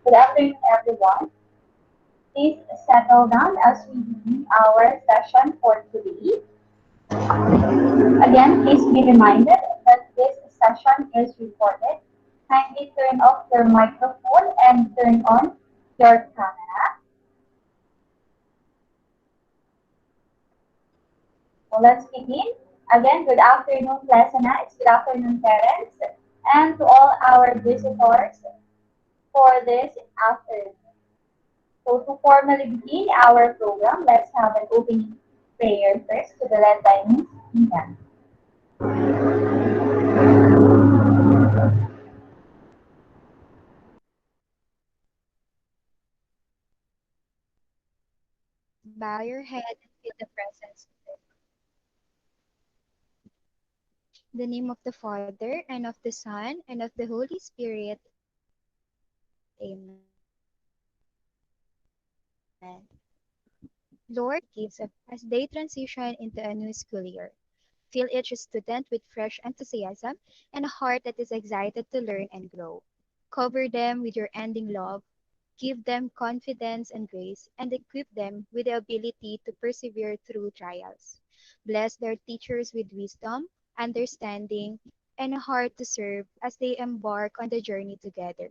Good afternoon, everyone. Please settle down as we begin our session for today. Again, please be reminded that this session is recorded. Kindly turn off your microphone and turn on your camera. So let's begin. Again, good afternoon, classmates. Good afternoon, parents. And to all our visitors for this afternoon. So to formally begin our program, let's have an opening prayer first to be led by Ms. Ina. Bow your head and feel the presence of the name of the Father, and of the Son, and of the Holy Spirit. Amen. Lord, bless our kids as they transition into a new school year. Fill each student with fresh enthusiasm and a heart that is excited to learn and grow. Cover them with your ending love. Give them confidence and grace, and equip them with the ability to persevere through trials. Bless their teachers with wisdom, understanding, and a heart to serve as they embark on the journey together.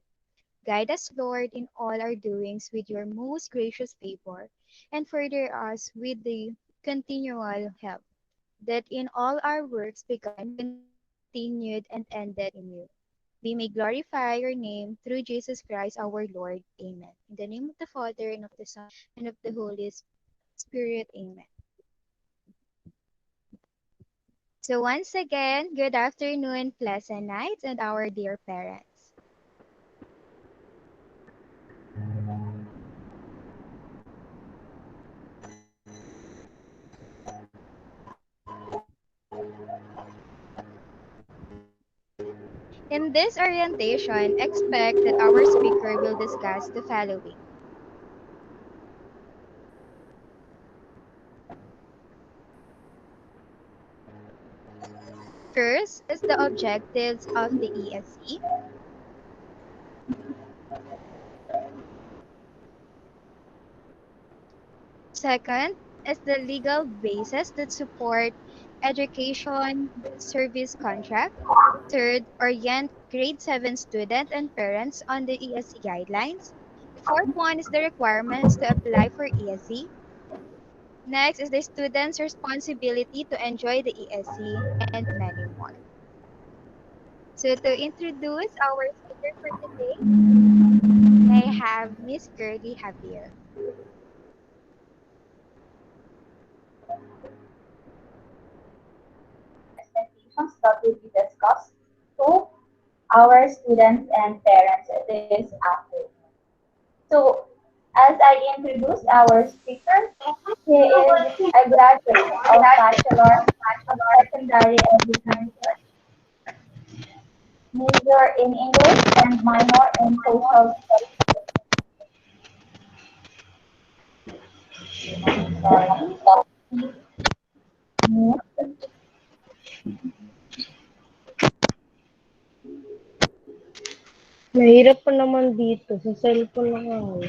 Guide us, Lord, in all our doings with your most gracious favor, and further us with the continual help, that in all our works begun, continued, and ended in you, we may glorify your name through Jesus Christ our Lord. Amen. In the name of the Father, and of the Son, and of the Holy Spirit. Amen. So once again, good afternoon, pleasant nights, and our dear parents. In this orientation, expect that our speaker will discuss the following. First is the objectives of the ESC. Second is the legal basis that support education service contract. Third, orient grade 7 student and parents on the ESC guidelines. The fourth one is the requirements to apply for ESC. Next is the student's responsibility to enjoy the ESC, and many more. So to introduce our speaker for today, I have Miss Gertie Javier. Expectations that will be discussed to our students and parents this afternoon. So, as I introduce our speaker, he is a graduate of Bachelor of Secondary Education, major in English and minor in Social Studies. Please mute. Mahirap pa naman dito. Sa cellphone lang ako.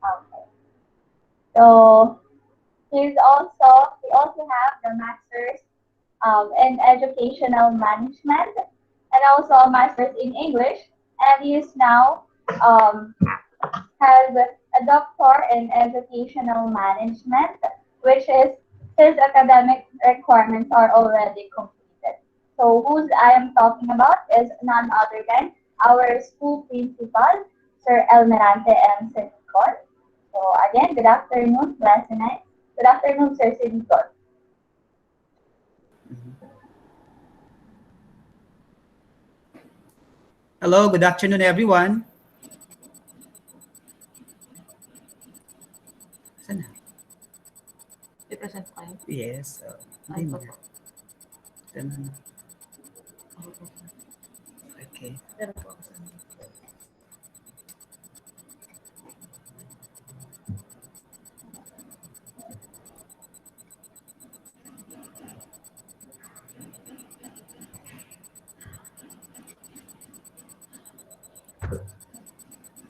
Okay. So, we also have the Masters in Educational Management and also a Master's in English, and he is now um, has a doctor in educational management, which is his academic requirements are already completed. So whose I am talking about is none other than our school principal, Sir Elmerante M. Sinicol. So again, good afternoon, class and I. Good afternoon, Sir Sinicol. Hello, good afternoon, everyone. Sana? I-present tayo. Yes. Ay, po. Okay. Pero po.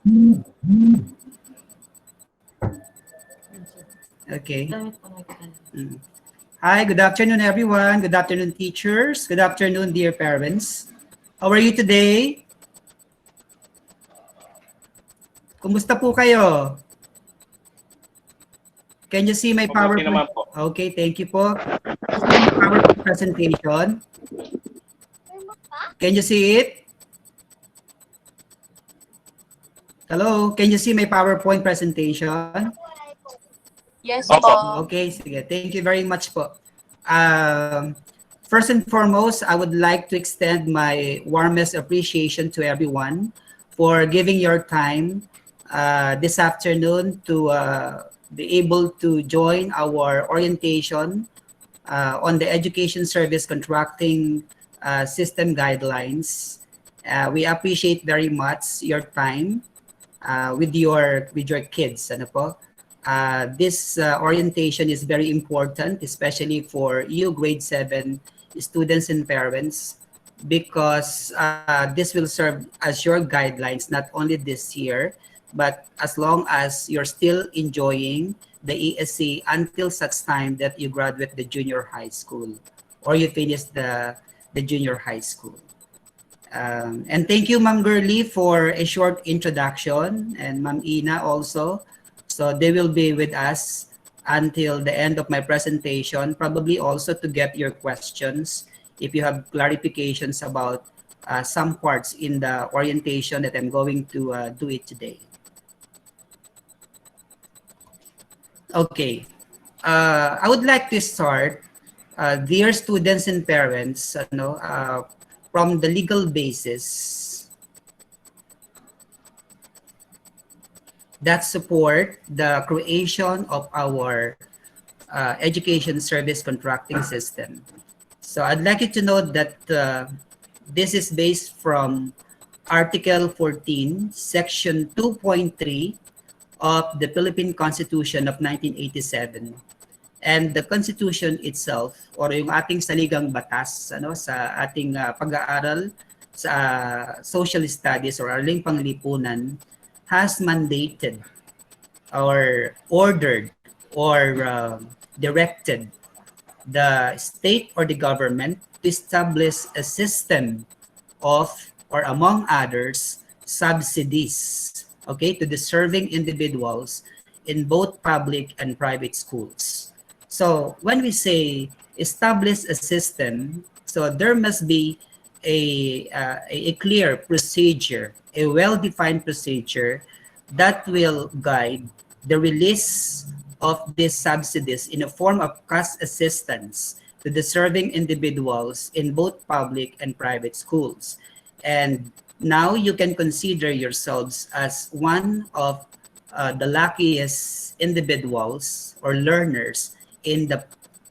Okay. Gamit po nakikita niyo. Mm. Hi, good afternoon, everyone. Good afternoon, teachers. Good afternoon, dear parents. How are you today? Kumusta po kayo? Can you see my Mabuti naman PowerPoint? po. Okay, thank you po. See my PowerPoint presentation. Can you see it? Hello, can you see my PowerPoint presentation? Yes Opo. po. Okay, sige. Thank you very much po. Um, First and foremost, I would like to extend my warmest appreciation to everyone for giving your time this afternoon to be able to join our orientation on the Education Service Contracting System Guidelines. We appreciate very much your time with your kids. Ano po? This orientation is very important, especially for you grade 7 students and parents, because this will serve as your guidelines not only this year, but as long as you're still enjoying the ESC until such time that you graduate the junior high school or you finish the junior high school. And thank you, Ma'am Gurley, for a short introduction, and Ma'am Ina also. So they will be with us until the end of my presentation, probably also to get your questions if you have clarifications about some parts in the orientation that I'm going to do it today. Okay, I would like to start, dear students and parents, from the legal basis that support the creation of our education service contracting system. So I'd like you to know that this is based from Article 14, Section 2.3 of the Philippine Constitution of 1987. And the Constitution itself, or yung ating saligang batas sa ating pag-aaral sa social studies or aling panglipunan, has mandated or ordered or directed the state or the government to establish a system of, or among others, subsidies, okay, to deserving individuals in both public and private schools. So when we say establish a system, so there must be a clear procedure, a well-defined procedure that will guide the release of these subsidies in a form of cash assistance to deserving individuals in both public and private schools. And now you can consider yourselves as one of the luckiest individuals or learners in the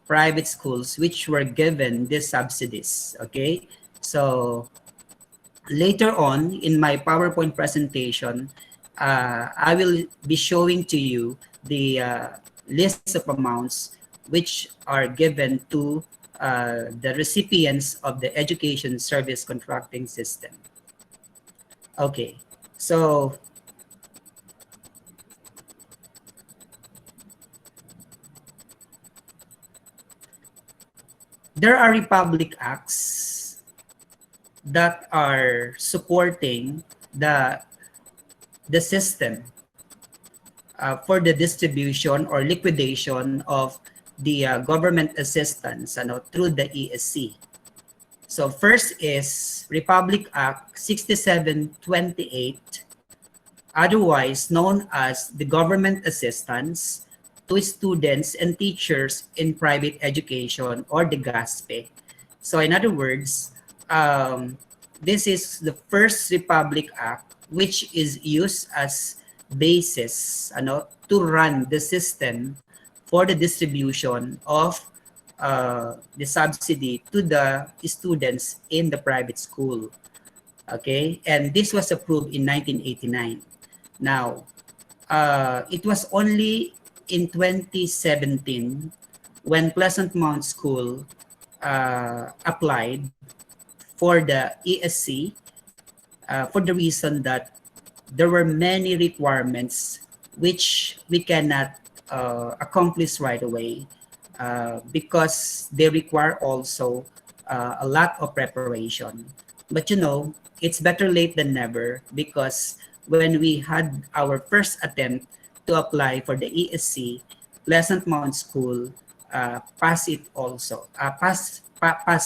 private schools which were given these subsidies. Okay, so later on in my PowerPoint presentation, I will be showing to you the list of amounts which are given to the recipients of the education service contracting system. Okay, so there are Republic Acts that are supporting the system for the distribution or liquidation of the government assistance through the ESC. So first is Republic Act 6728, otherwise known as the Government Assistance to Students and Teachers in Private Education, or the GASPE. So in other words, this is the first Republic Act which is used as basis to run the system for the distribution of the subsidy to the students in the private school. Okay, and this was approved in 1989. Now, it was only in 2017 when Pleasant Mount School applied for the ESC for the reason that there were many requirements which we cannot accomplish right away because they require also a lot of preparation. But it's better late than never, because when we had our first attempt to apply for the ESC, Pleasant Mount School pass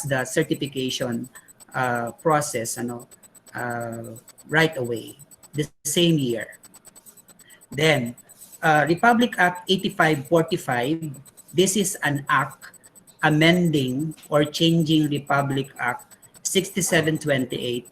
the certification process, right away, the same year. Then, Republic Act 8545, this is an act amending or changing Republic Act 6728,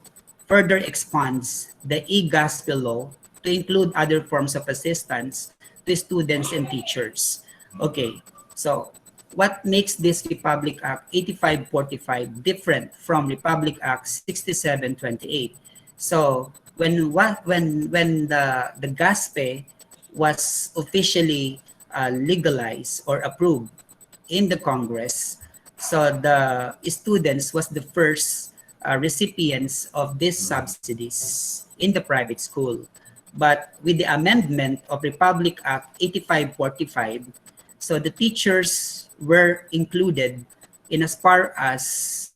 further expands the e-gospel law to include other forms of assistance to students and teachers. Okay, so what makes this Republic Act 8545 different from Republic Act 6728? So when the GASPE was officially legalized or approved in the Congress, so the students was the first recipients of these subsidies in the private school. But with the amendment of Republic Act 8545, so the teachers were included in as far as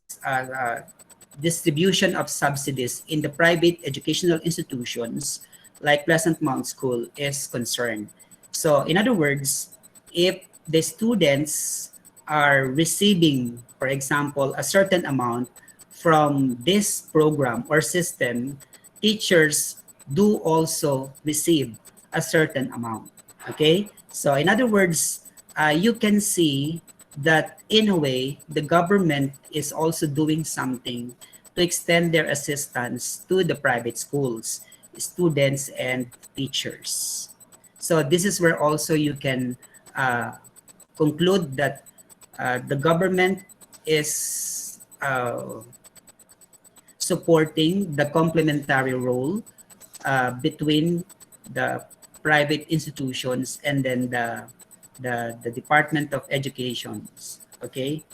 distribution of subsidies in the private educational institutions like Pleasant Mount School is concerned. So in other words, if the students are receiving, for example, a certain amount from this program or system, teachers do also receive a certain amount. Okay? So in other words, you can see that in a way, the government is also doing something to extend their assistance to the private schools, students, and teachers. So this is where also you can conclude that the government is supporting the complementary role between the private institutions and then the Department of Education. Okay.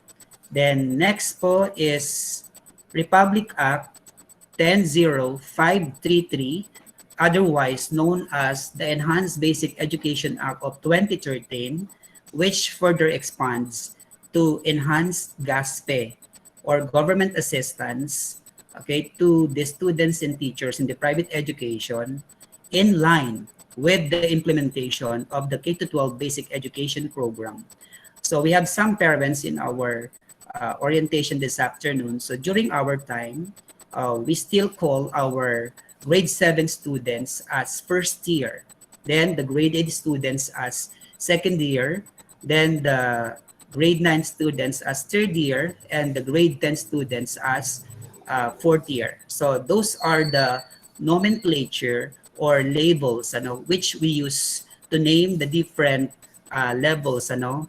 Then next po is Republic Act 10533, otherwise known as the Enhanced Basic Education Act of 2013, which further expands to enhance GASPE or government assistance, okay, to the students and teachers in the private education, in line with the implementation of the K-12 basic education program. So we have some parents in our orientation this afternoon. So during our time, we still call our grade 7 students as first year, then the grade 8 students as second year, then the grade 9 students as third year, and the grade 10 students as fourth year. So those are the nomenclature or labels which we use to name the different levels of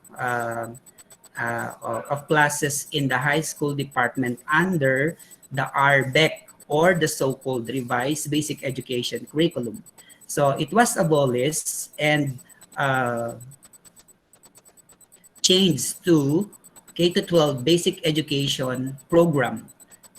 classes in the high school department under the RBEC, or the so-called Revised Basic Education Curriculum. So it was abolished and changed to K-12 Basic Education Program.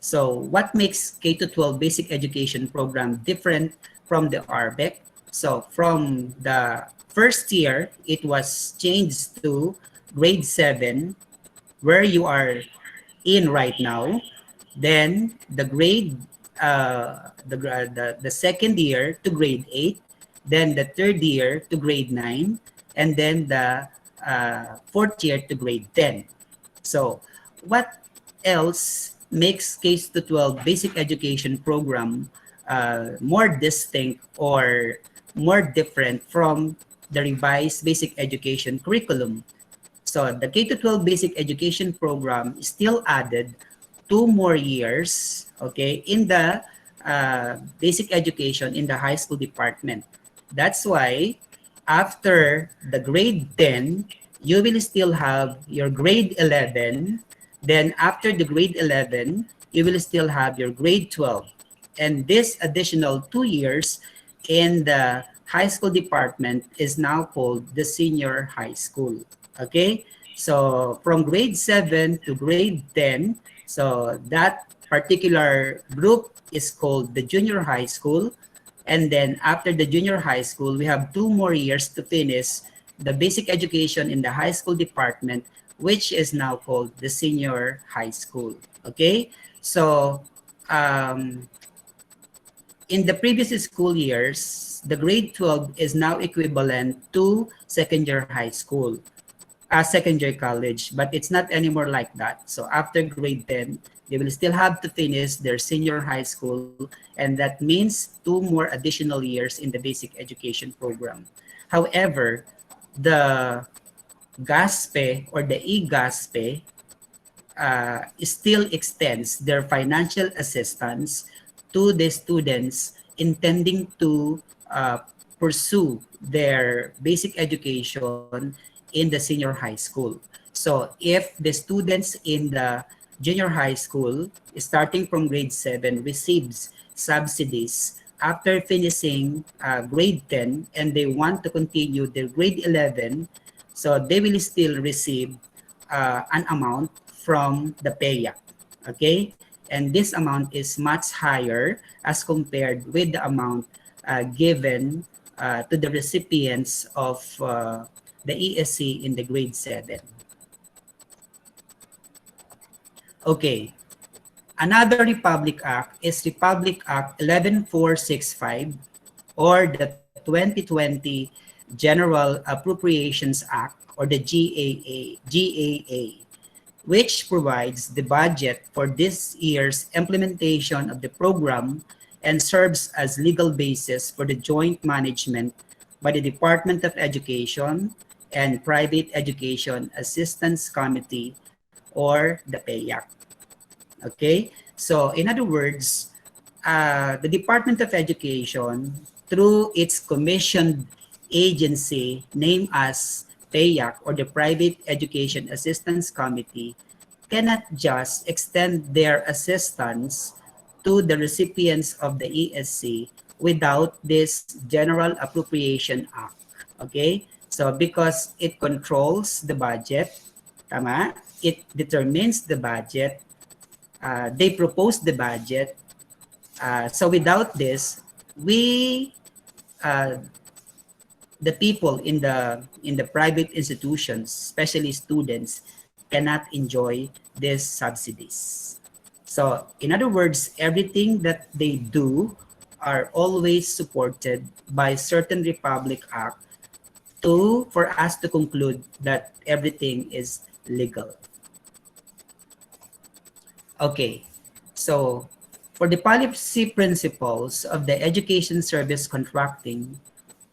So what makes K-12 Basic Education Program different from the RBEC? So from the first year, it was changed to grade 7, where you are in right now. Then the grade, the second year to grade 8, then the third year to grade 9, and then the fourth year to grade 10. So what else makes K-12 basic education program more distinct or more different from the revised basic education curriculum? So the K-12 basic education program still added 2 more years, okay, in the basic education in the high school department. That's why after the grade 10, you will still have your grade 11. Then after the grade 11, you will still have your grade 12. And this additional 2 years in the high school department is now called the senior high school. Okay? So from grade 7 to grade 10, so that particular group is called the junior high school. And then after the junior high school, we have 2 more years to finish the basic education in the high school department, which is now called the senior high school. Okay? So, um, in the previous school years, the grade 12 is now equivalent to second year high school, second year college, but it's not anymore like that. So after grade 10, they will still have to finish their senior high school, and that means 2 more additional years in the basic education program. However, the GASPE or the e-GASPE still extends their financial assistance to the students intending to pursue their basic education in the senior high school. So if the students in the junior high school, starting from grade 7, receives subsidies after finishing grade 10 and they want to continue their grade 11, so they will still receive an amount from the PEA. Okay? And this amount is much higher as compared with the amount given to the recipients of the ESC in the grade 7. Okay. Another Republic Act is Republic Act 11465 or the 2020 General Appropriations Act or the GAA, which provides the budget for this year's implementation of the program and serves as legal basis for the joint management by the Department of Education and Private Education Assistance Committee or the PEAC. Okay? So in other words, the Department of Education, through its commissioned agency named as PEAC or the Private Education Assistance Committee, cannot just extend their assistance to the recipients of the ESC without this General Appropriation Act. Okay? So because it controls the budget, tama? It determines the budget, they propose the budget. So without this, we, the people in the private institutions, especially students, cannot enjoy these subsidies. So in other words, everything that they do are always supported by certain Republic Act for us to conclude that everything is legal. Okay, so for the policy principles of the education service contracting,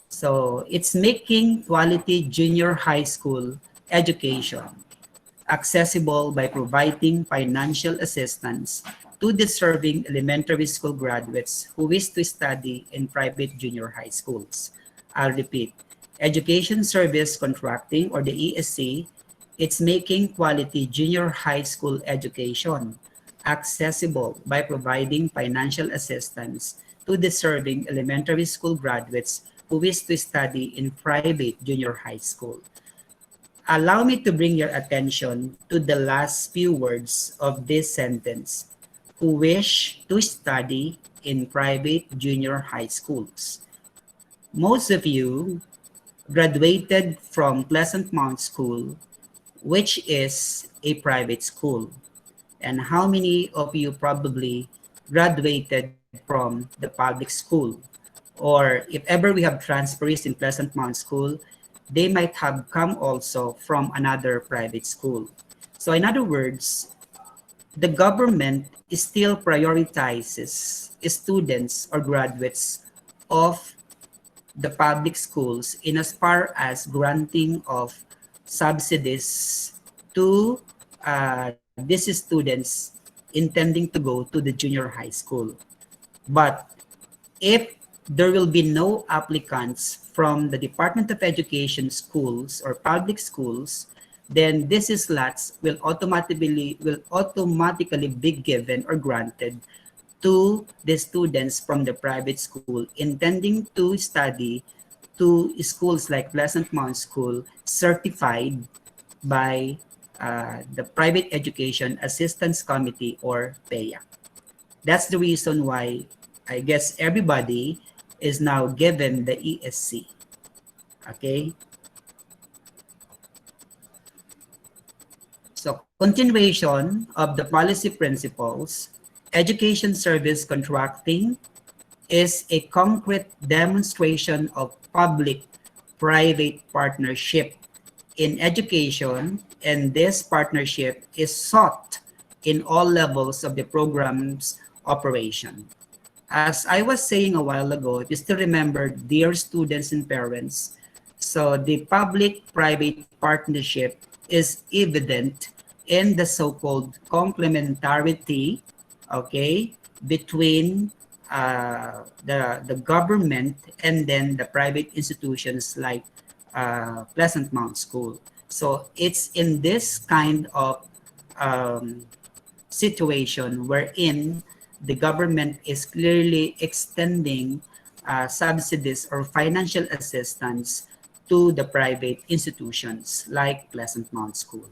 so it's making quality junior high school education accessible by providing financial assistance to deserving elementary school graduates who wish to study in private junior high schools. I'll repeat, education service contracting or the ESC, it's making quality junior high school education accessible by providing financial assistance to deserving elementary school graduates who wish to study in private junior high school. Allow me to bring your attention to the last few words of this sentence, who wish to study in private junior high schools. Most of you graduated from Pleasant Mount School, which is a private school. And how many of you probably graduated from the public school? Or if ever we have transferees in Pleasant Mount School, they might have come also from another private school. So in other words, the government still prioritizes students or graduates of the public schools in as far as granting of subsidies to these students intending to go to the junior high school. But if there will be no applicants from the Department of Education schools or public schools, then these slots will automatically be given or granted to the students from the private school intending to study to schools like Pleasant Mount School certified by the Private Education Assistance Committee or PEA. That's the reason why I guess everybody is now given the ESC. Okay. So continuation of the policy principles, education service contracting is a concrete demonstration of public-private partnership in education, and this partnership is sought in all levels of the program's operation. As I was saying a while ago, if you still remember, dear students and parents, so the public-private partnership is evident in the so-called complementarity, okay, between the government and then the private institutions like Pleasant Mount School. So it's in this kind of um, situation wherein the government is clearly extending subsidies or financial assistance to the private institutions like Pleasant Mount School.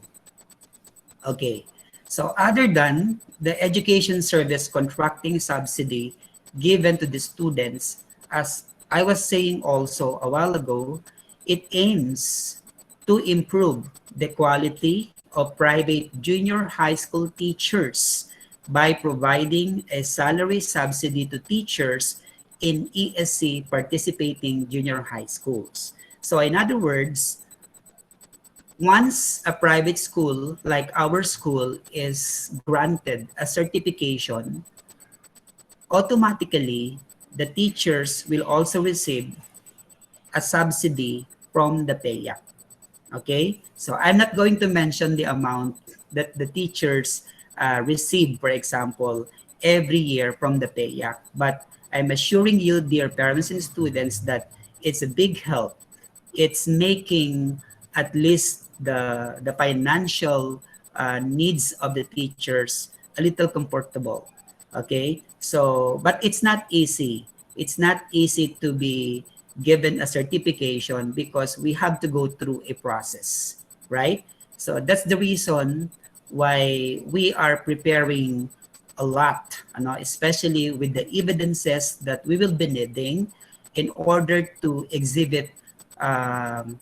Okay, so other than the education service contracting subsidy given to the students, as I was saying also a while ago, it aims to improve the quality of private junior high school teachers by providing a salary subsidy to teachers in ESC participating junior high schools. So in other words, once a private school like our school is granted a certification, automatically the teachers will also receive a subsidy from the PAYA. Okay, so I'm not going to mention the amount that the teachers receive, for example, every year from the PAYA, but I'm assuring you, dear parents and students, that it's a big help. It's making at least the financial needs of the teachers a little comfortable. Okay, so but it's not easy. It's not easy to be given a certification because we have to go through a process, right? So that's the reason why we are preparing a lot, especially with the evidences that we will be needing in order to exhibit um,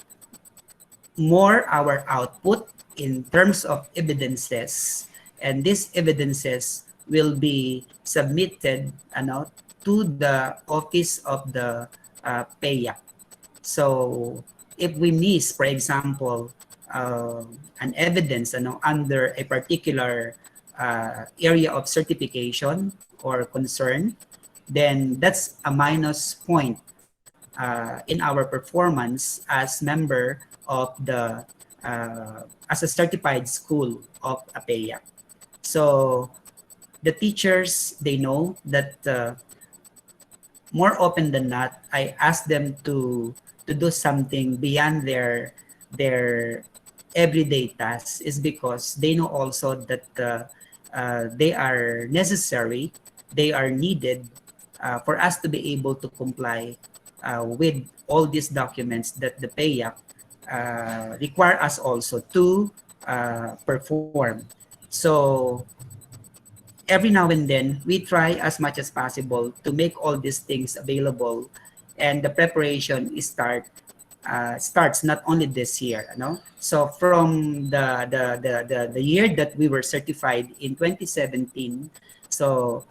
more our output in terms of evidences, and these evidences will be submitted to the office of the PAYA. So if we miss, for example, an evidence under a particular area of certification or concern, then that's a minus point in our performance as member of the as a certified school of APEA. So the teachers, they know that more often than not, I ask them to do something beyond their everyday tasks is because they know also that they are necessary, they are needed for us to be able to comply with all these documents that the PAYAC require us also to perform. So every now and then, we try as much as possible to make all these things available, and the preparation starts not only this year, So from the year that we were certified in 2017, so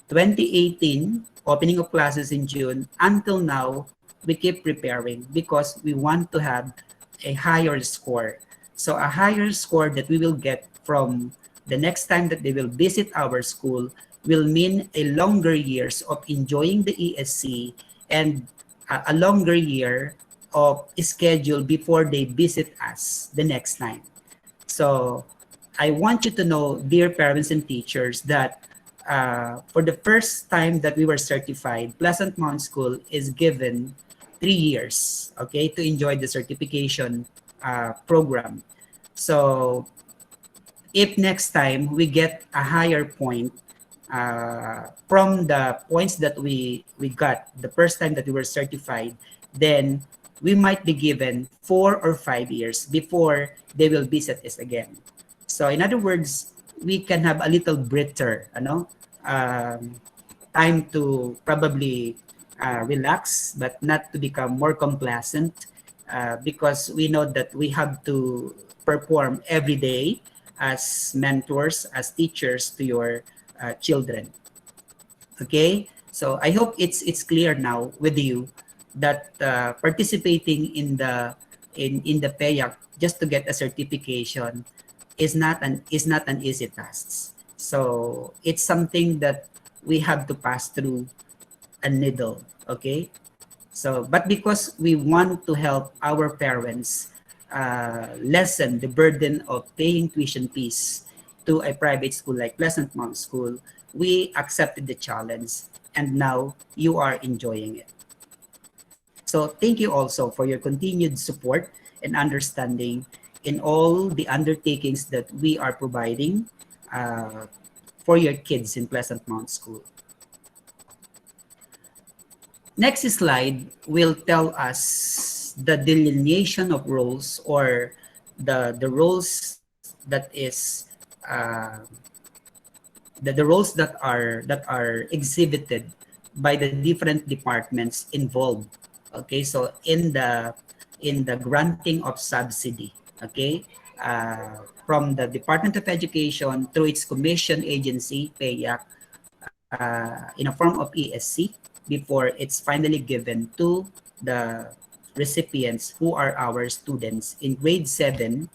2018, opening of classes in June, until now, we keep preparing because we want to have a higher score. So a higher score that we will get from the next time that they will visit our school will mean a longer years of enjoying the ESC and a longer year of schedule before they visit us the next time. So I want you to know, dear parents and teachers, that for the first time that we were certified, Pleasant Mount School is given 3 years, okay, to enjoy the certification program. So if next time we get a higher point from the points that we got the first time that we were certified, then we might be given 4 or 5 years before they will visit us again. So in other words, we can have a little breather, time to probably relax, but not to become more complacent, because we know that we have to perform every day as mentors, as teachers to your children. Okay, so I hope it's clear now with you that participating in the PAYAC just to get a certification is not an easy task. So it's something that we have to pass through a needle. Okay, so but because we want to help our parents lessen the burden of paying tuition fees to a private school like Pleasant Mount School, we accepted the challenge and now you are enjoying it. So thank you also for your continued support and understanding in all the undertakings that we are providing uh, for your kids in Pleasant Mount School. Next slide will tell us the delineation of roles, or the roles that is the roles that are exhibited by the different departments involved. Okay, so in the granting of subsidy, okay, from the Department of Education through its commission agency PAYAC, in a form of ESC, before it's finally given to the recipients who are our students in grade 7.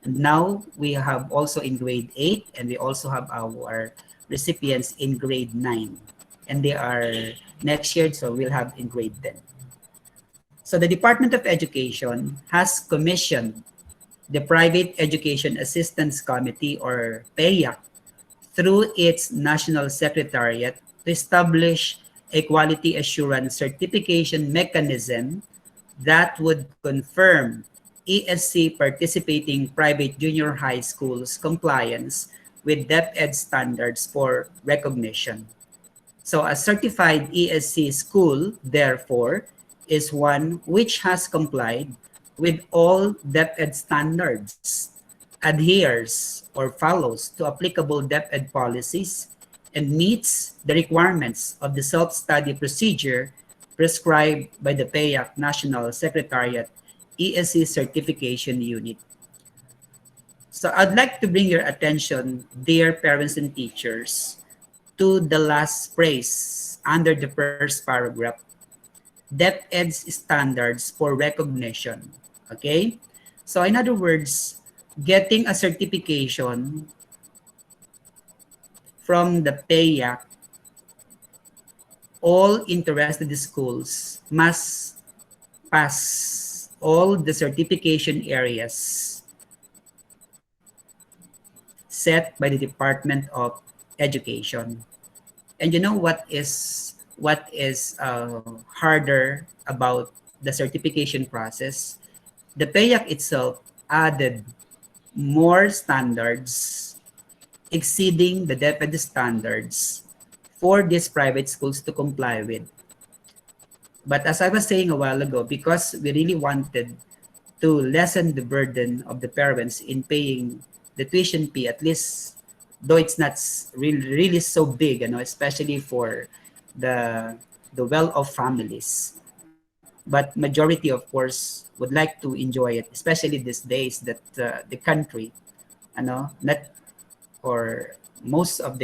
And now we have also in grade 8, and we also have our recipients in grade 9. And they are next year, so we'll have in grade 10. So the Department of Education has commissioned the Private Education Assistance Committee, or PEAC, through its National Secretariat to establish a quality assurance certification mechanism that would confirm ESC participating private junior high schools' compliance with DepEd standards for recognition. So a certified ESC school, therefore, is one which has complied with all DepEd standards, adheres or follows to applicable DepEd policies, and meets the requirements of the self-study procedure prescribed by the PAYAC National Secretariat ESC Certification Unit. So I'd like to bring your attention, dear parents and teachers, to the last phrase under the first paragraph, DepEd's standards for recognition. Okay? So in other words, getting a certification from the PAYAC, all interested schools must pass all the certification areas set by the Department of Education. And you know what is harder about the certification process? The PAYAC itself added more standards exceeding the DepEd standards for these private schools to comply with. But as I was saying a while ago, because we really wanted to lessen the burden of the parents in paying the tuition fee, at least though it's not really so big, especially for the well-off families. But majority, of course, would like to enjoy it, especially these days that the country, not or most of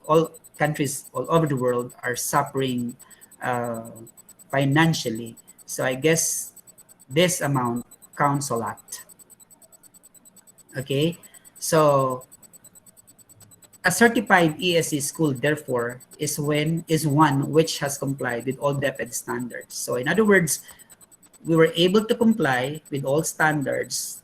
all countries all over the world are suffering uh, financially. So I guess this amount counts a lot. Okay, so a certified ESC school, therefore, is one which has complied with all DepEd standards. So in other words, we were able to comply with all standards.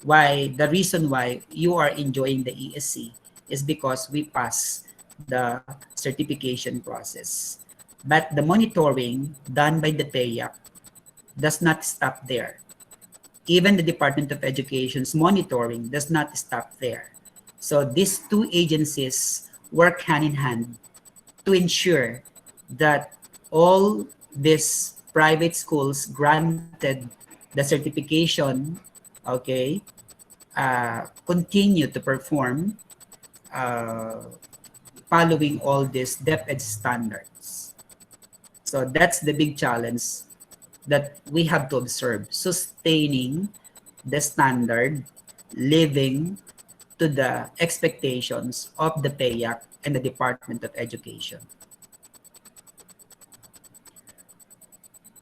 Why? The reason why you are enjoying the ESC is because we pass the certification process. But the monitoring done by the PAYAC does not stop there. Even the Department of Education's monitoring does not stop there. So these two agencies work hand in hand to ensure that all these private schools granted the certification, okay, continue to perform uh, following all these DepEd standards. So that's the big challenge that we have to observe, sustaining the standard living to the expectations of the PAYAC and the Department of Education.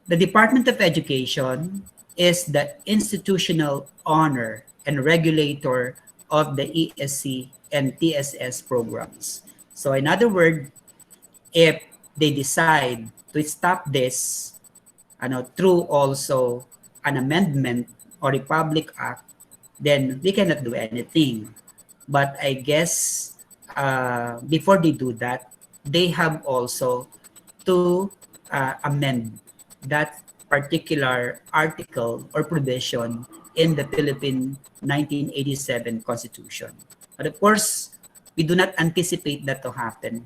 The Department of Education is the institutional owner and regulator of the ESC and TSS programs. So in other words, if they decide to stop this through also an amendment or Republic Act, then we cannot do anything. But I guess before they do that, they have also to amend that particular article or provision in the Philippine 1987 Constitution. But of course, we do not anticipate that to happen.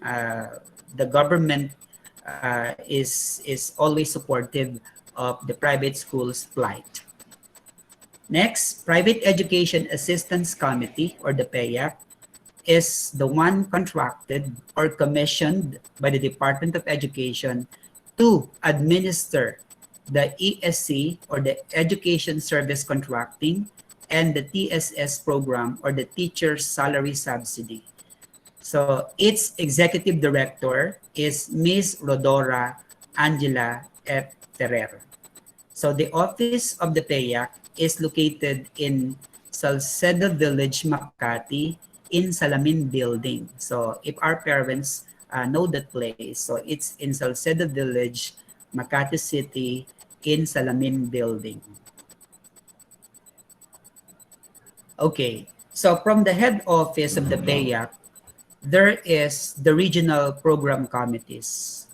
The government is always supportive of the private schools' plight. Next, Private Education Assistance Committee, or the PAYAC, is the one contracted or commissioned by the Department of Education to administer the ESC, or the Education Service Contracting, and the TSS program, or the Teacher Salary Subsidy. So its executive director is Ms. Rodora Angela F. Ferrer. So the office of the PAYAC is located in Salcedo Village, Makati, in Salamin Building. So if our parents know that place, so it's in Salcedo Village, Makati City, in Salamin Building. Okay, so from the head office of the PAYAC, there is the regional program committees.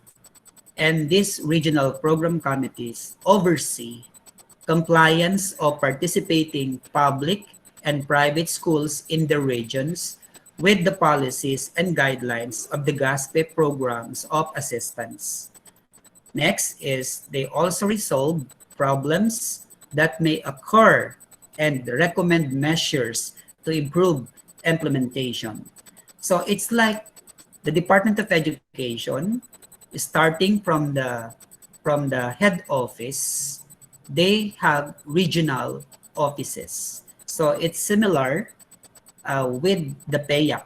And these regional program committees oversee compliance of participating public and private schools in the regions with the policies and guidelines of the GASPE programs of assistance. Next is they also resolve problems that may occur and recommend measures to improve implementation. So it's like the Department of Education, starting from the head office, they have regional offices. So it's similar with the PAYAC.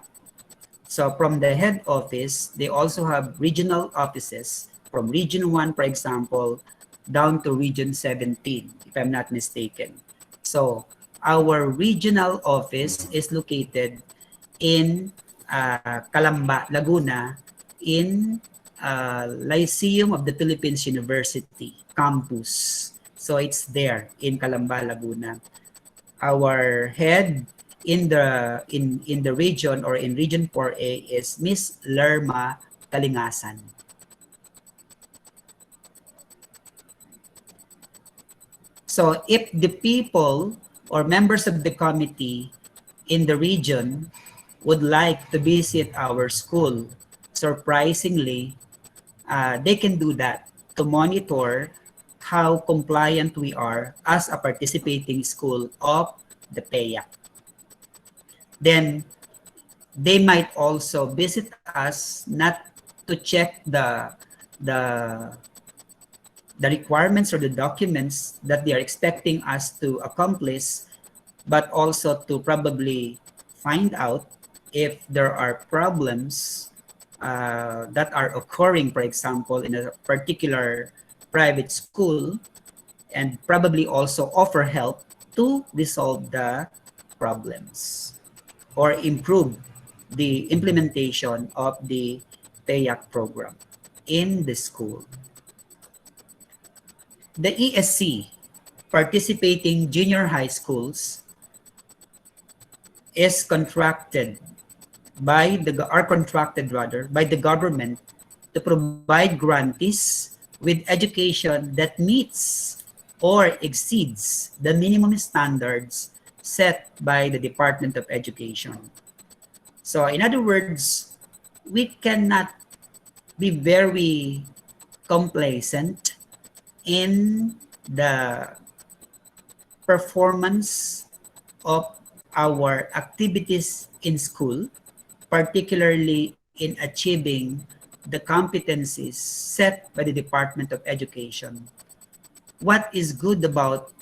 So from the head office, they also have regional offices from Region 1, for example, down to Region 17, if I'm not mistaken. So our regional office is located in Calamba, Laguna, in Lyceum of the Philippines University campus. So it's there in Calamba, Laguna. Our head in the region, or in Region 4A, is Miss Lerma Kalingasan. So if the people or members of the committee in the region would like to visit our school, surprisingly, they can do that to monitor how compliant we are as a participating school of the PAYAC. Then they might also visit us not to check the requirements or the documents that they are expecting us to accomplish, but also to probably find out if there are problems that are occurring, for example, in a particular private school, and probably also offer help to resolve the problems or improve the implementation of the PAYAC program in the school. The ESC, participating junior high schools, is contracted by the government to provide grantees with education that meets or exceeds the minimum standards set by the Department of Education. So in other words, we cannot be very complacent in the performance of our activities in school, particularly in achieving the competencies set by the Department of Education. What is good about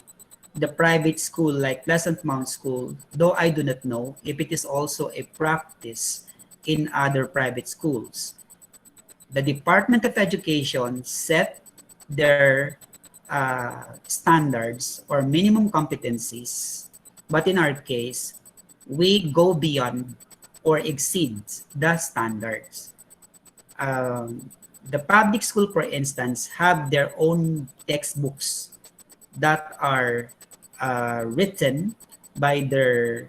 the private school like Pleasant Mount School, though I do not know if it is also a practice in other private schools. The Department of Education set their standards or minimum competencies, but in our case, we go beyond or exceed the standards. The public school, for instance, have their own textbooks that are written by their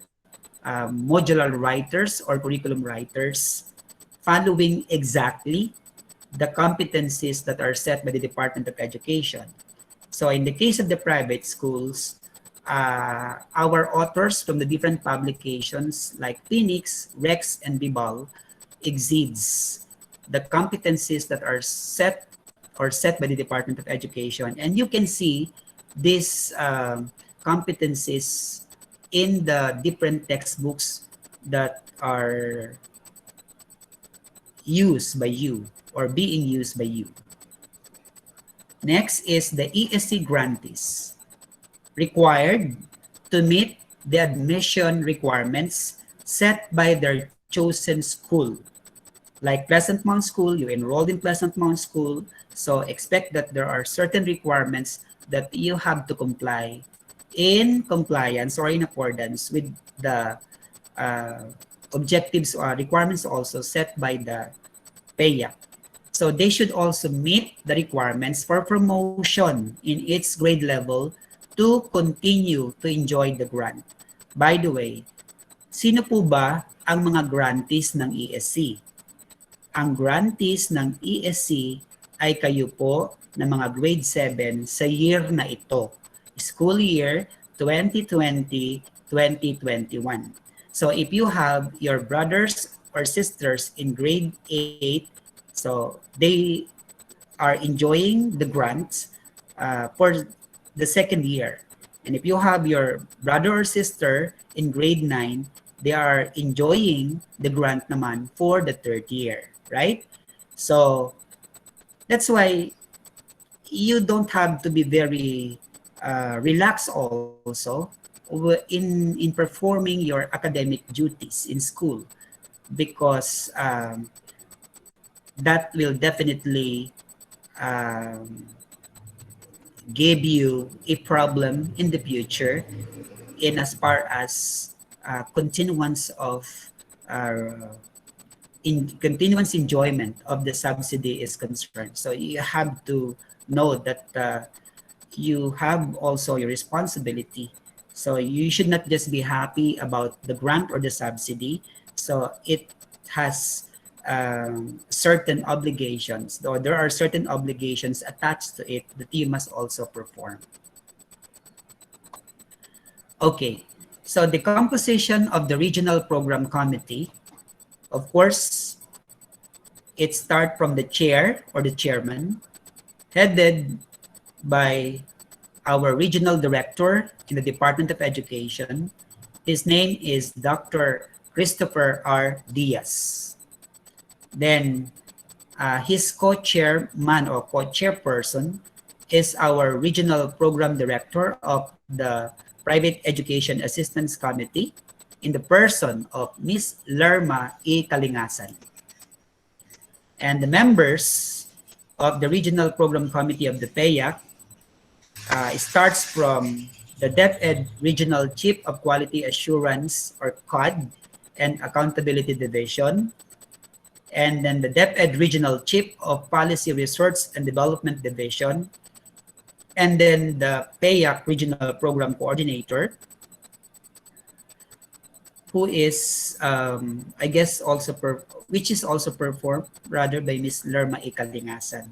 modular writers or curriculum writers, following exactly the competencies that are set by the Department of Education. So in the case of the private schools, our authors from the different publications like Phoenix, Rex, and Bibal exceeds the competencies that are set by the Department of Education. And you can see these competencies in the different textbooks that are used by you or being used by you. Next is the ESC grantees required to meet the admission requirements set by their chosen school. Like Pleasant Mount School, you enrolled in Pleasant Mount School, so expect that there are certain requirements that you have to comply in compliance or in accordance with the objectives or requirements also set by the PEA. So they should also meet the requirements for promotion in its grade level to continue to enjoy the grant. By the way, sino po ba ang mga grantees ng ESC? Ang grantees ng ESC ay kayo po na mga grade 7 sa year na ito, school year 2020-2021. So if you have your brothers or sisters in grade 8, so they are enjoying the grants for the second year. And if you have your brother or sister in grade 9, they are enjoying the grant naman for the third year, right? So that's why you don't have to be very relaxed also in performing your academic duties in school, because that will definitely give you a problem in the future in as far as continuance of continuance enjoyment of the subsidy is concerned. So you have to know that you have also your responsibility. So you should not just be happy about the grant or the subsidy. So it has certain obligations, or there are certain obligations attached to it that you must also perform. Okay, so the composition of the regional program committee, of course, it starts from the chair or the chairman, headed by our regional director in the Department of Education. His name is Dr. Christopher R. Diaz. Then his co-chairman or co-chairperson is our regional program director of the Private Education Assistance Committee in the person of Ms. Lerma E. Kalingasan. And the members of the Regional Program Committee of the PEAC starts from the DepEd Regional Chief of Quality Assurance or COD and Accountability Division, and then the DepEd Regional Chief of Policy Research and Development Division, and then the PEAC Regional Program Coordinator, who is, I guess, also which is also performed rather by Ms. Lerma E. Kalingasan.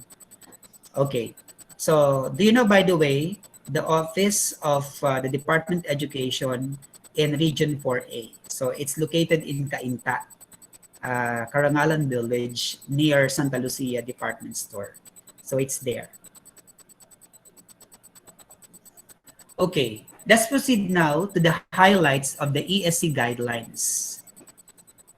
Okay, so do you know, by the way, the office of the Department of Education in Region 4A? So it's located in Cainta, Karangalan Village, near Santa Lucia Department Store. So it's there. Okay, let's proceed now to the highlights of the ESC guidelines.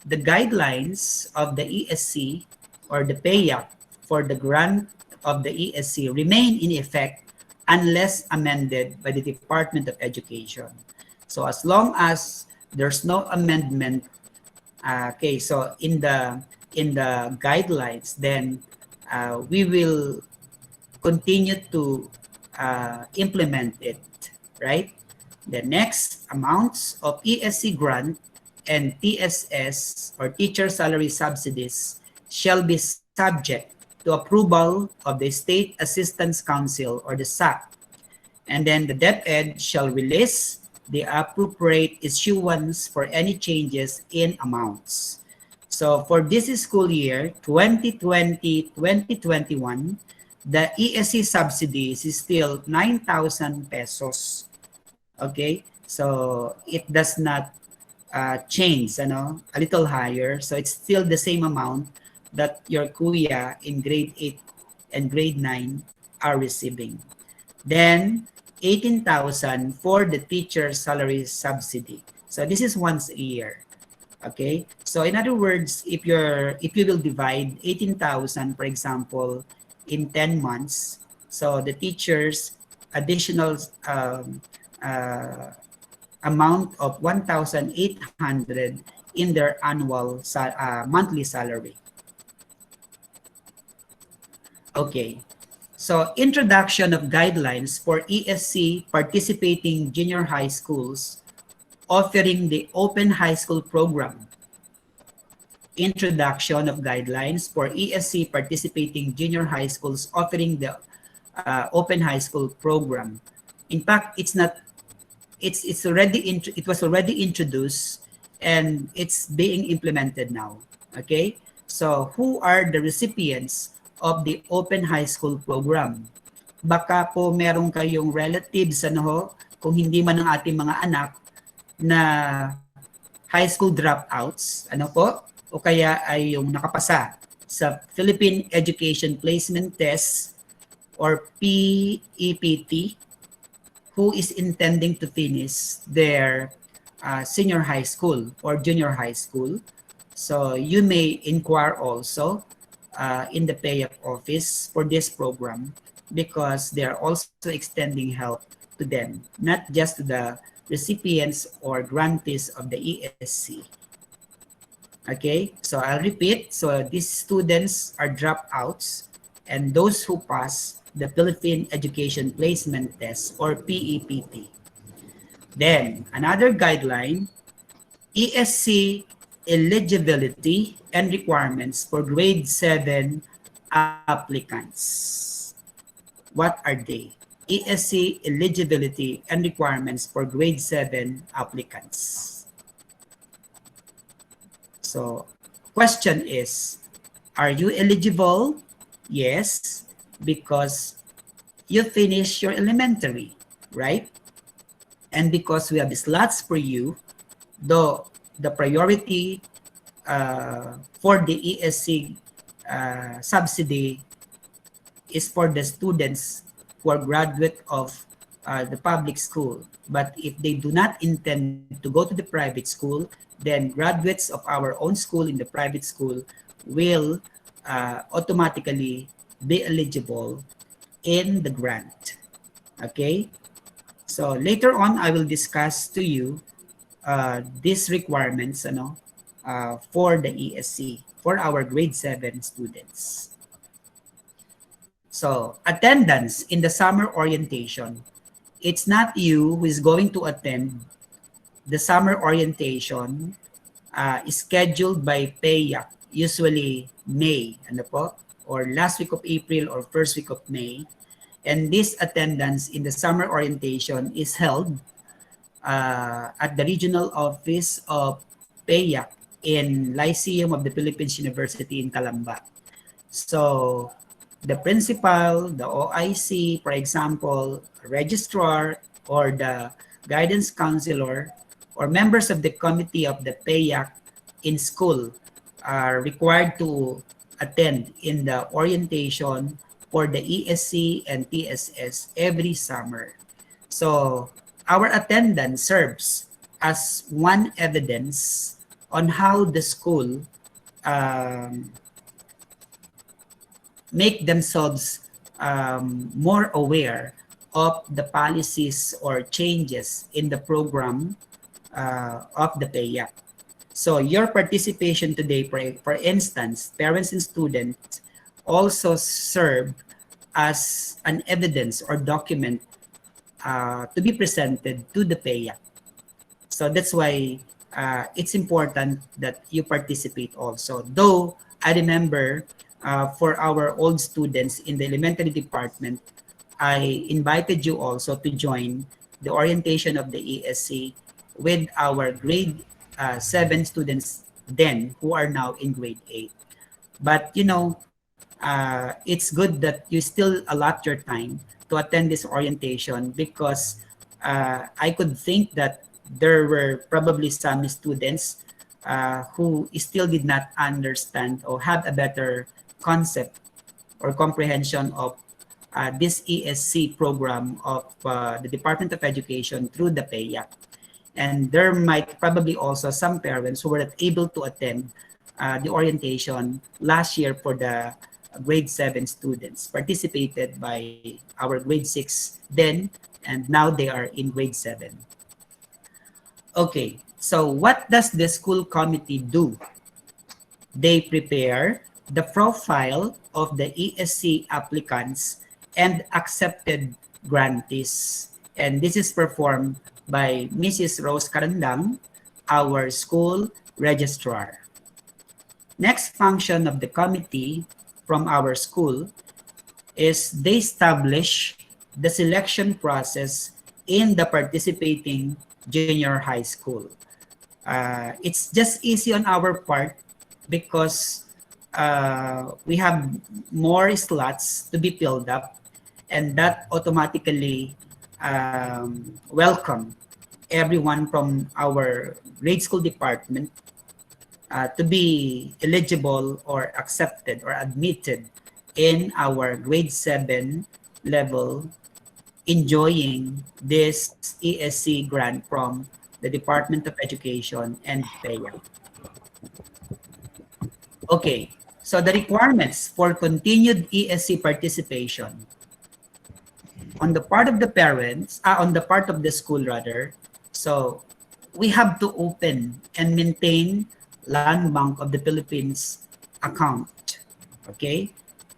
The guidelines of the ESC or the payout for the grant of the ESC remain in effect unless amended by the Department of Education. So as long as there's no amendment, okay, so in the guidelines, then we will continue to implement it, right? The next amounts of ESC grant and TSS or teacher salary subsidies shall be subject to approval of the State Assistance Council or the SAC. And then the DepEd shall release the appropriate issuance for any changes in amounts. So for this school year, 2020-2021, the ESC subsidies is still 9,000 pesos. Okay, so it does not change, a little higher. So it's still the same amount that your kuya in grade 8 and grade 9 are receiving. Then 18,000 for the teacher salary subsidy. So this is once a year. Okay, so in other words, if you will divide 18,000, for example, in 10 months, so the teachers additional amount of 1,800 in their annual monthly salary. Okay, so introduction of guidelines for ESC participating junior high schools offering the Open High School program. Introduction of guidelines for ESC participating junior high schools offering the Open High School program. In fact, it was already introduced and it's being implemented now. Okay, so who are the recipients of the Open High School program? Baka po merong kayong relatives, kung hindi man ang ating mga anak na high school dropouts, o kaya ay yung nakapasa sa Philippine Education Placement Test or PEPT, who is intending to finish their senior high school or junior high school. So you may inquire also in the PAYAP office for this program because they are also extending help to them, not just to the recipients or grantees of the ESC. Okay, so I'll repeat. So these students are dropouts and those who pass the Philippine Education Placement Test or PEPT. Then another guideline, ESC eligibility and requirements for grade 7 applicants. What are they? ESC eligibility and requirements for grade 7 applicants. So, question is, are you eligible? Yes, because you finish your elementary, right? And because we have slots for you, though the priority for the ESC subsidy is for the students who are graduate of the public school. But if they do not intend to go to the private school, then graduates of our own school in the private school will automatically be eligible in the grant. Okay? So later on, I will discuss to you these requirements for the ESC, for our grade 7 students. So attendance in the summer orientation. It's not you who is going to attend the summer orientation scheduled by PAYAC, usually May, or last week of April or first week of May. And this attendance in the summer orientation is held at the regional office of PAYAC in Lyceum of the Philippines University in Calamba. So the principal, the OIC, for example, registrar, or the guidance counselor, or members of the committee of the PAYAC in school are required to attend in the orientation for the ESC and TSS every summer. So our attendance serves as one evidence on how the school make themselves more aware of the policies or changes in the program of the PAYAC. So your participation today, for instance, parents and students also serve as an evidence or document to be presented to the PAYAC. So that's why it's important that you participate also. Though I remember for our old students in the elementary department, I invited you also to join the orientation of the ESC with our grade 7 students then who are now in grade 8. But it's good that you still allot your time to attend this orientation because I could think that there were probably some students who still did not understand or have a better concept or comprehension of this ESC program of the Department of Education through the PAYAC. And there might probably also some parents who were not able to attend the orientation last year for the grade 7 students participated by our grade 6 then, and now they are in grade 7. Okay, so what does the school committee do? They prepare the profile of the ESC applicants and accepted grantees. And this is performed by Mrs. Rose Carandang, our school registrar. Next function of the committee from our school is they establish the selection process in the participating junior high school. It's just easy on our part because we have more slots to be filled up, and that automatically welcome everyone from our grade school department to be eligible or accepted or admitted in our grade 7 level, enjoying this ESC grant from the Department of Education and PAYA. Okay, so the requirements for continued ESC participation on the part of the parents, on the part of the school rather, so we have to open and maintain Land Bank of the Philippines account. Okay,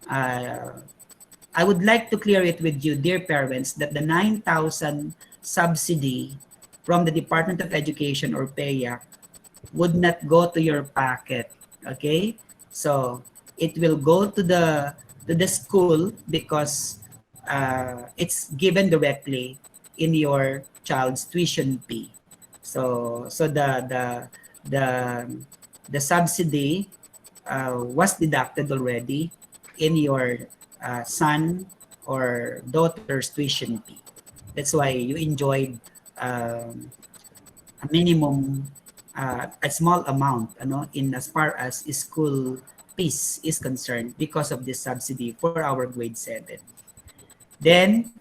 I would like to clear it with you, dear parents, that the 9,000 subsidy from the Department of Education or PAYA would not go to your pocket. Okay, so it will go to the school because it's given directly in your child's tuition fee. So the subsidy was deducted already in your son or daughter's tuition fee. That's why you enjoyed a minimum, a small amount, in as far as school fees is concerned because of this subsidy for our grade 7. Then,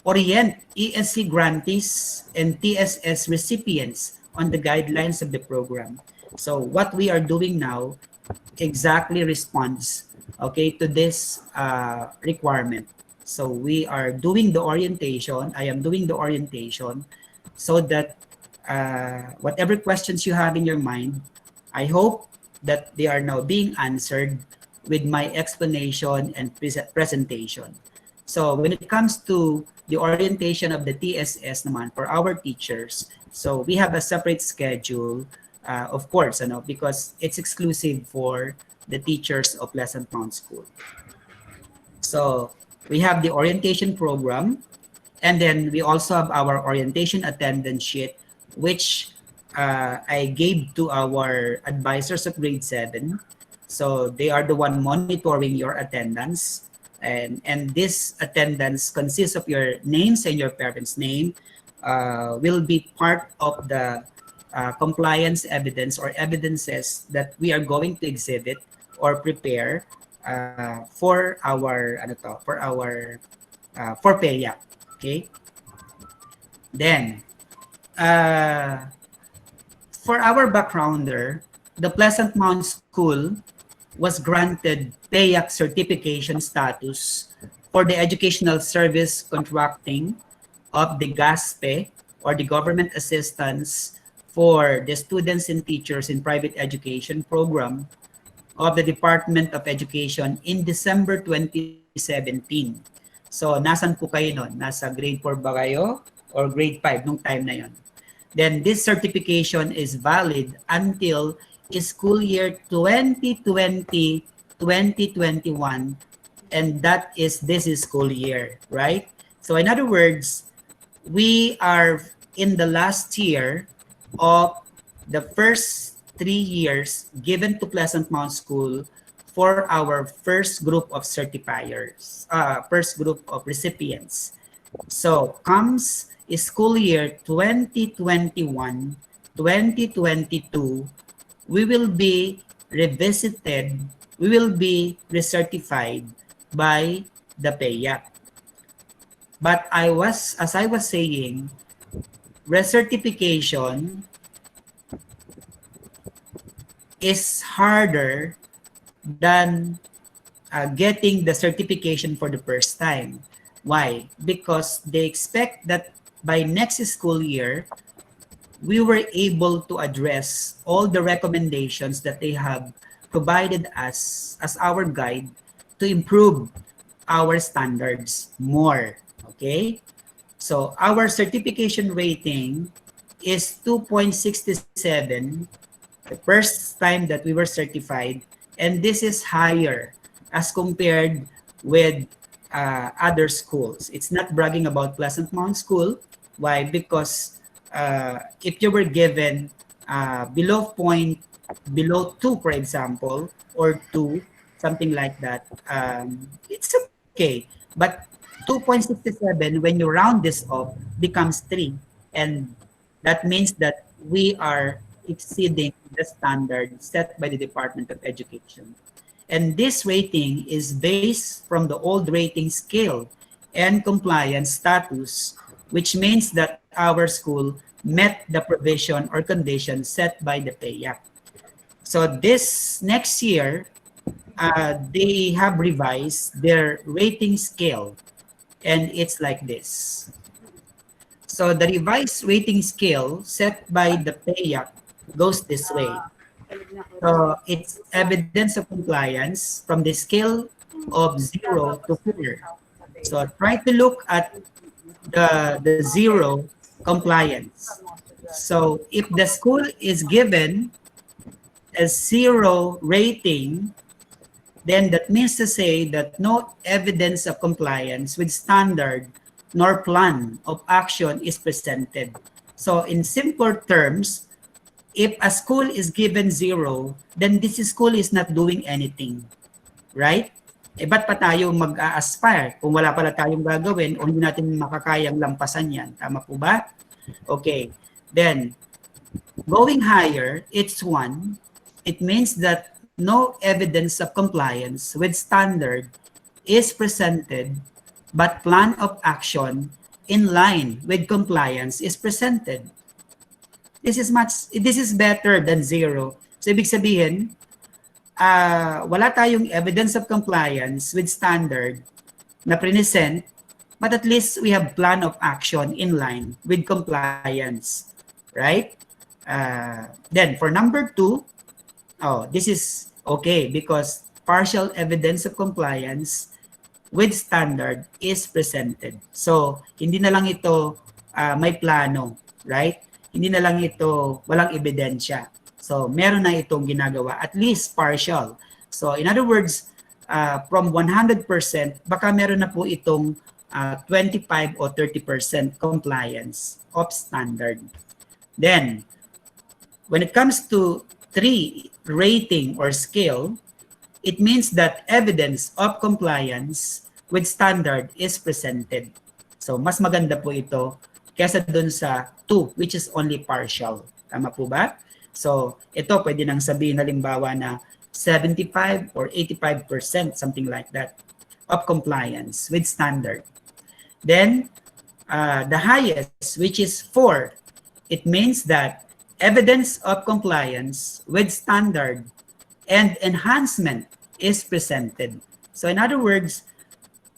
orient ESC grantees and TSS recipients on the guidelines of the program. So what we are doing now exactly responds, okay, to this requirement. So we are doing the orientation. I am doing the orientation so that whatever questions you have in your mind, I hope that they are now being answered with my explanation and presentation. So when it comes to the orientation of the TSS naman for our teachers, so we have a separate schedule, of course, because it's exclusive for the teachers of Pleasant Mount School. So we have the orientation program, and then we also have our orientation attendance sheet, which I gave to our advisors of grade 7. So they are the one monitoring your attendance. And this attendance consists of your names and your parents' name, will be part of the compliance evidence or evidences that we are going to exhibit or prepare for our for PAYA. Okay. Then for our backgrounder, the Pleasant Mount School was granted PAYAC certification status for the educational service contracting of the GASPE, or the Government Assistance for the Students and Teachers in Private Education program of the Department of Education in December 2017. So, nasan po kayo nun? Nasa grade 4 ba kayo? Or grade 5 nung time na yon? Then, this certification is valid until school year 2020-2021, and that is this school year, right? So, in other words, we are in the last year of the first 3 years given to Pleasant Mount School for our first group of certifiers, first group of recipients. So comes school year 2021-2022, we will be revisited, we will be recertified by the PAYAC. But as I was saying, recertification is harder than getting the certification for the first time. Why? Because they expect that by next school year, we were able to address all the recommendations that they have provided us as our guide to improve our standards more. Okay? So our certification rating is 2.67 the first time that we were certified, and this is higher as compared with other schools. It's not bragging about Pleasant Mount School. Why? Because if you were given below 2, for example, or 2, something like that, it's okay. But 2.67, when you round this up, becomes 3. And that means that we are exceeding the standard set by the Department of Education. And this rating is based from the old rating scale and compliance status, which means that our school met the provision or condition set by the PAYAC. So this next year, they have revised their rating scale, and it's like this. So the revised rating scale set by the PAYAC goes this way. So it's evidence of compliance from the scale of 0 to 4. So try to look at the 0 compliance. So if the school is given a 0 rating, then that means to say that no evidence of compliance with standard nor plan of action is presented. So in simpler terms, if a school is given 0, then this school is not doing anything. Right? Eh, ba't pa tayo mag-aspire kung wala pala tayong gagawin o hindi natin makakayang lampasan yan? Tama po ba? Okay. Then, going higher, it's 1. It means that no evidence of compliance with standard is presented, but plan of action in line with compliance is presented. This is better than 0. So, ibig sabihin, wala tayong evidence of compliance with standard na present, but at least we have plan of action in line with compliance. Right? Then, for number 2, this is okay because partial evidence of compliance with standard is presented. So, hindi na lang ito may plano, right? Hindi na lang ito walang ebidensya. So, meron na itong ginagawa, at least partial. So, in other words, from 100%, baka meron na po itong 25 or 30% compliance of standard. Then, when it comes to 3 rating or scale, it means that evidence of compliance with standard is presented. So, mas maganda po ito kesa dun sa 2, which is only partial. Tama po ba? So, ito pwede nang sabihin halimbawa na 75 or 85%, something like that, of compliance with standard. Then, the highest, which is 4, it means that evidence of compliance with standard and enhancement is presented. So in other words,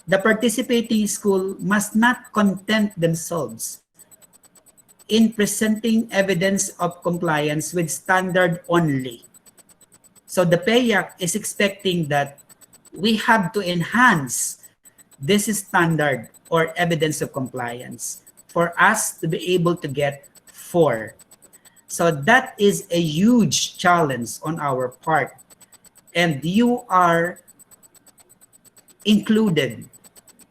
the participating school must not content themselves in presenting evidence of compliance with standard only. So the PAYAC is expecting that we have to enhance this standard or evidence of compliance for us to be able to get 4. So that is a huge challenge on our part. And you are included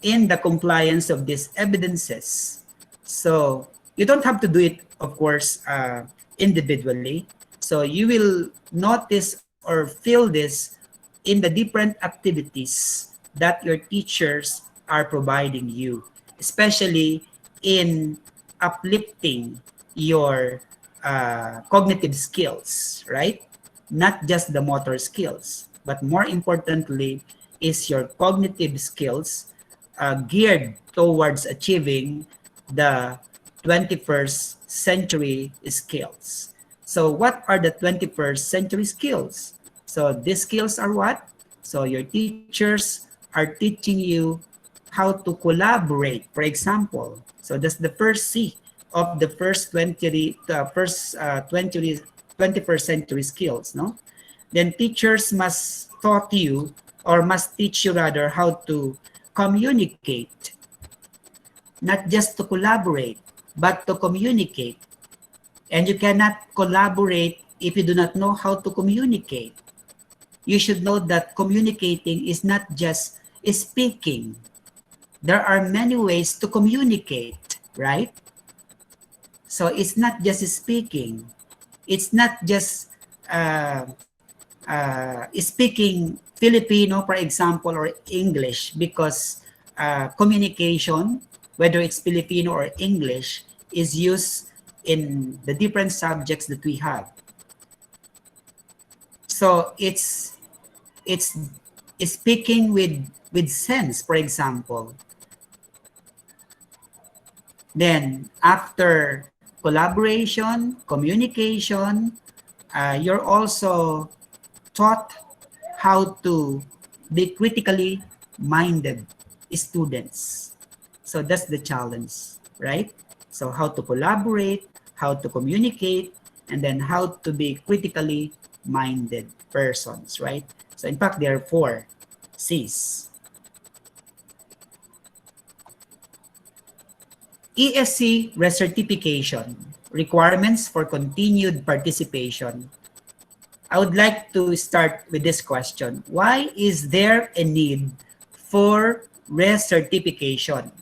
in the compliance of these evidences. So you don't have to do it, of course, individually. So you will notice or feel this in the different activities that your teachers are providing you, especially in uplifting your cognitive skills, right? Not just the motor skills, but more importantly is your cognitive skills geared towards achieving the 21st century skills. So what are the 21st century skills? So these skills are what? So your teachers are teaching you how to collaborate, for example. So that's the first C of the first 21st century skills, no? Then teachers must taught you or must teach you rather how to communicate, not just to collaborate, but to communicate. And you cannot collaborate if you do not know how to communicate. You should know that communicating is not just speaking. There are many ways to communicate, right? So it's not just speaking. It's not just speaking Filipino, for example, or English, because communication, whether it's Filipino or English, is used in the different subjects that we have. So it's speaking with sense, for example. Then after collaboration, communication, you're also taught how to be critically minded students. So that's the challenge, right? So how to collaborate, how to communicate, and then how to be critically minded persons, right? So in fact, there are 4 C's. ESC recertification, requirements for continued participation. I would like to start with this question. Why is there a need for recertification?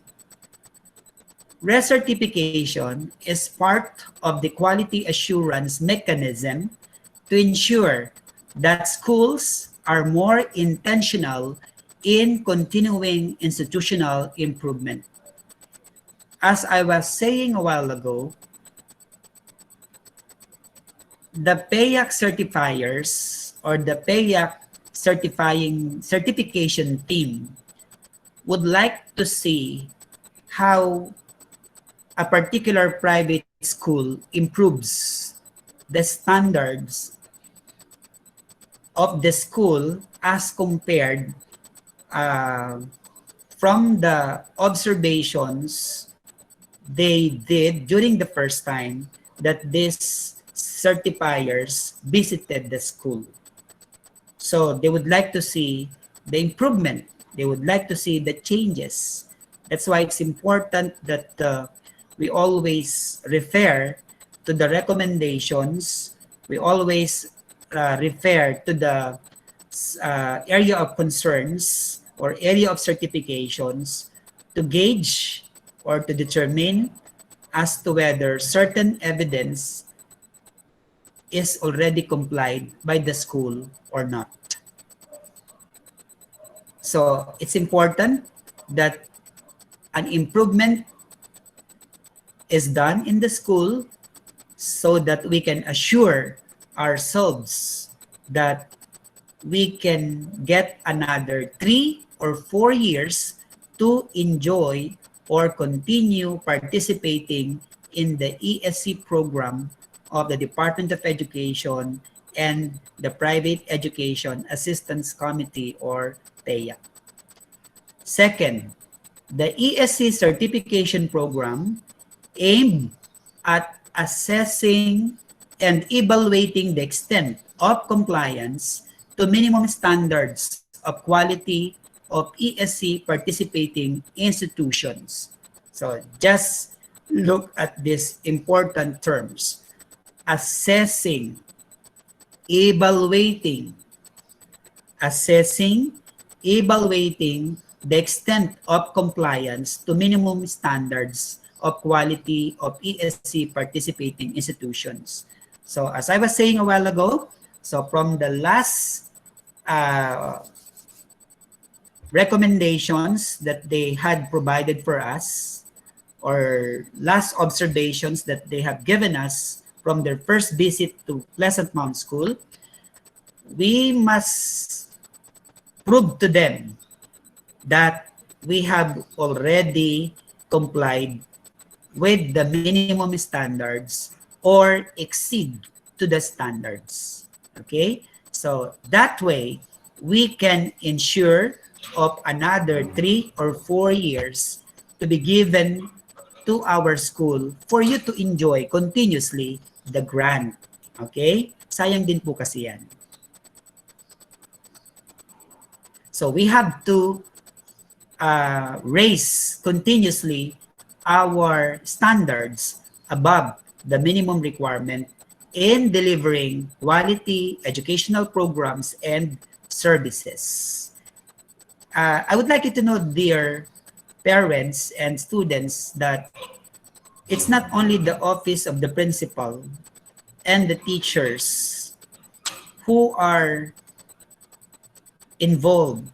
Recertification is part of the quality assurance mechanism to ensure that schools are more intentional in continuing institutional improvement. As I was saying a while ago, the PAYAC certifiers or the PAYAC certification team would like to see how a particular private school improves the standards of the school as compared from the observations they did during the first time that these certifiers visited the school. So they would like to see the improvement. They would like to see the changes. That's why it's important that we always refer to the recommendations. We always refer to the area of concerns or area of certifications to gauge or to determine as to whether certain evidence is already complied by the school or not. So it's important that an improvement is done in the school so that we can assure ourselves that we can get another 3 or 4 years to enjoy or continue participating in the ESC program of the Department of Education and the Private Education Assistance Committee or PEA. Second, the ESC certification program aimed at assessing and evaluating the extent of compliance to minimum standards of quality of ESC participating institutions. So just look at these important terms: assessing, evaluating, assessing, evaluating the extent of compliance to minimum standards of quality of ESC participating institutions. So as I was saying a while ago, so from the last recommendations that they had provided for us, or last observations that they have given us from their first visit to Pleasant Mount School, we must prove to them that we have already complied with the minimum standards or exceed to the standards. Okay? So that way, we can ensure of another 3 or 4 years to be given to our school for you to enjoy continuously the grant. Okay? Sayang din po kasi yan. So we have to raise continuously our standards above the minimum requirement in delivering quality educational programs and services. I would like you to know, dear parents and students, that it's not only the office of the principal and the teachers who are involved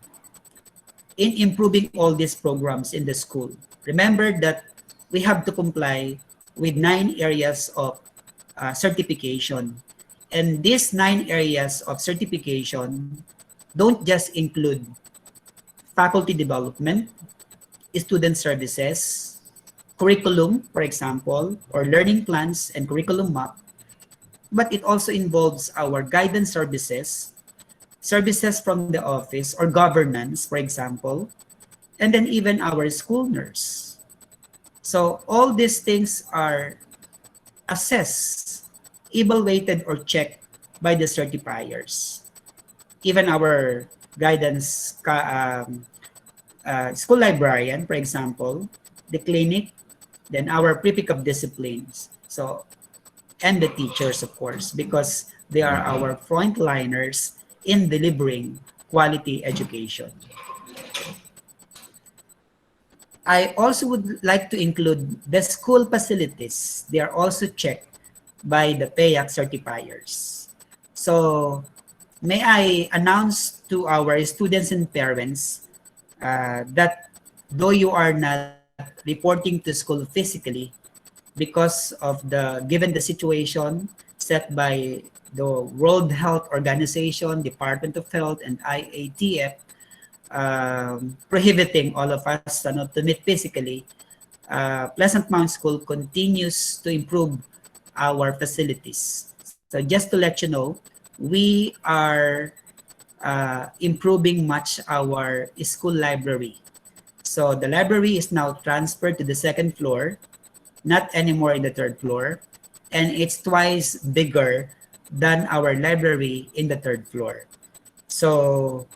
in improving all these programs in the school. Remember that we have to comply with 9 areas of certification. And these 9 areas of certification don't just include faculty development, student services, curriculum, for example, or learning plans and curriculum map, but it also involves our guidance services, services from the office or governance, for example, and then even our school nurse. So all these things are assessed, evaluated, or checked by the certifiers. Even our guidance school librarian, for example, the clinic, then our pre-pick of disciplines. So, and the teachers, of course, because they are our frontliners in delivering quality education. I also would like to include the school facilities. They are also checked by the PAYAC certifiers. So may I announce to our students and parents that though you are not reporting to school physically because of given the situation set by the World Health Organization, Department of Health, and IATF, prohibiting all of us to meet physically, Pleasant Mount School continues to improve our facilities. So just to let you know, we are improving much our school library. So the library is now transferred to the 2nd floor, not anymore in the 3rd floor, and it's twice bigger than our library in the 3rd floor. So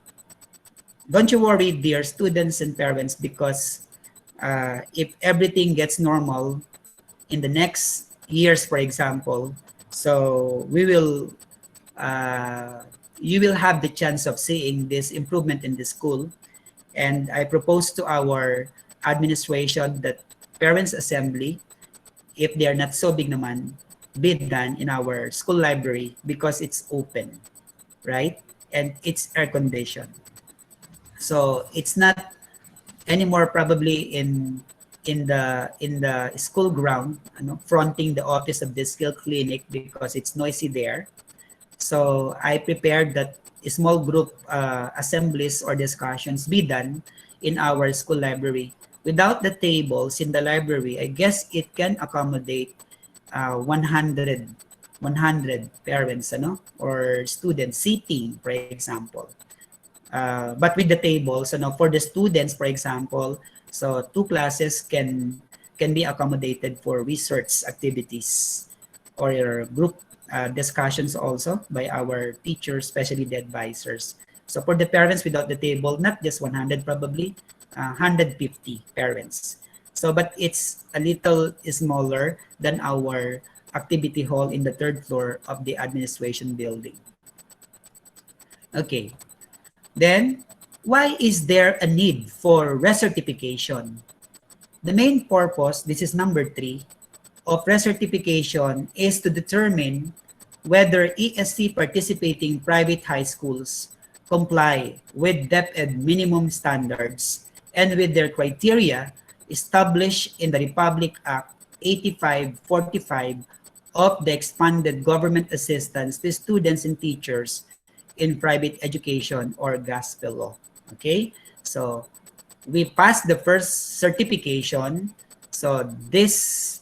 don't you worry, dear students and parents, because if everything gets normal in the next years, for example, so we will you will have the chance of seeing this improvement in the school. And I propose to our administration that parents assembly, if they are not so big naman, be done in our school library because it's open, right? And it's air conditioned. So it's not anymore probably in the school ground, fronting the office of the skill clinic because it's noisy there. So I prepared that small group assemblies or discussions be done in our school library. Without the tables in the library, I guess it can accommodate 100 100 parents, or students sitting, for example. But with the tables, for the students, for example, so two classes can be accommodated for research activities or group discussions also by our teachers, especially the advisors. So for the parents without the table, not just 100, probably 150 parents. So, but it's a little smaller than our activity hall in the third floor of the administration building. Okay, then why is there a need for recertification? The main purpose, this is number 3, of recertification is to determine whether ESC participating private high schools comply with DepEd minimum standards and with their criteria established in the Republic Act 8545 of the expanded government assistance to students and teachers in private education or gospel law. Okay, so we passed the first certification. So this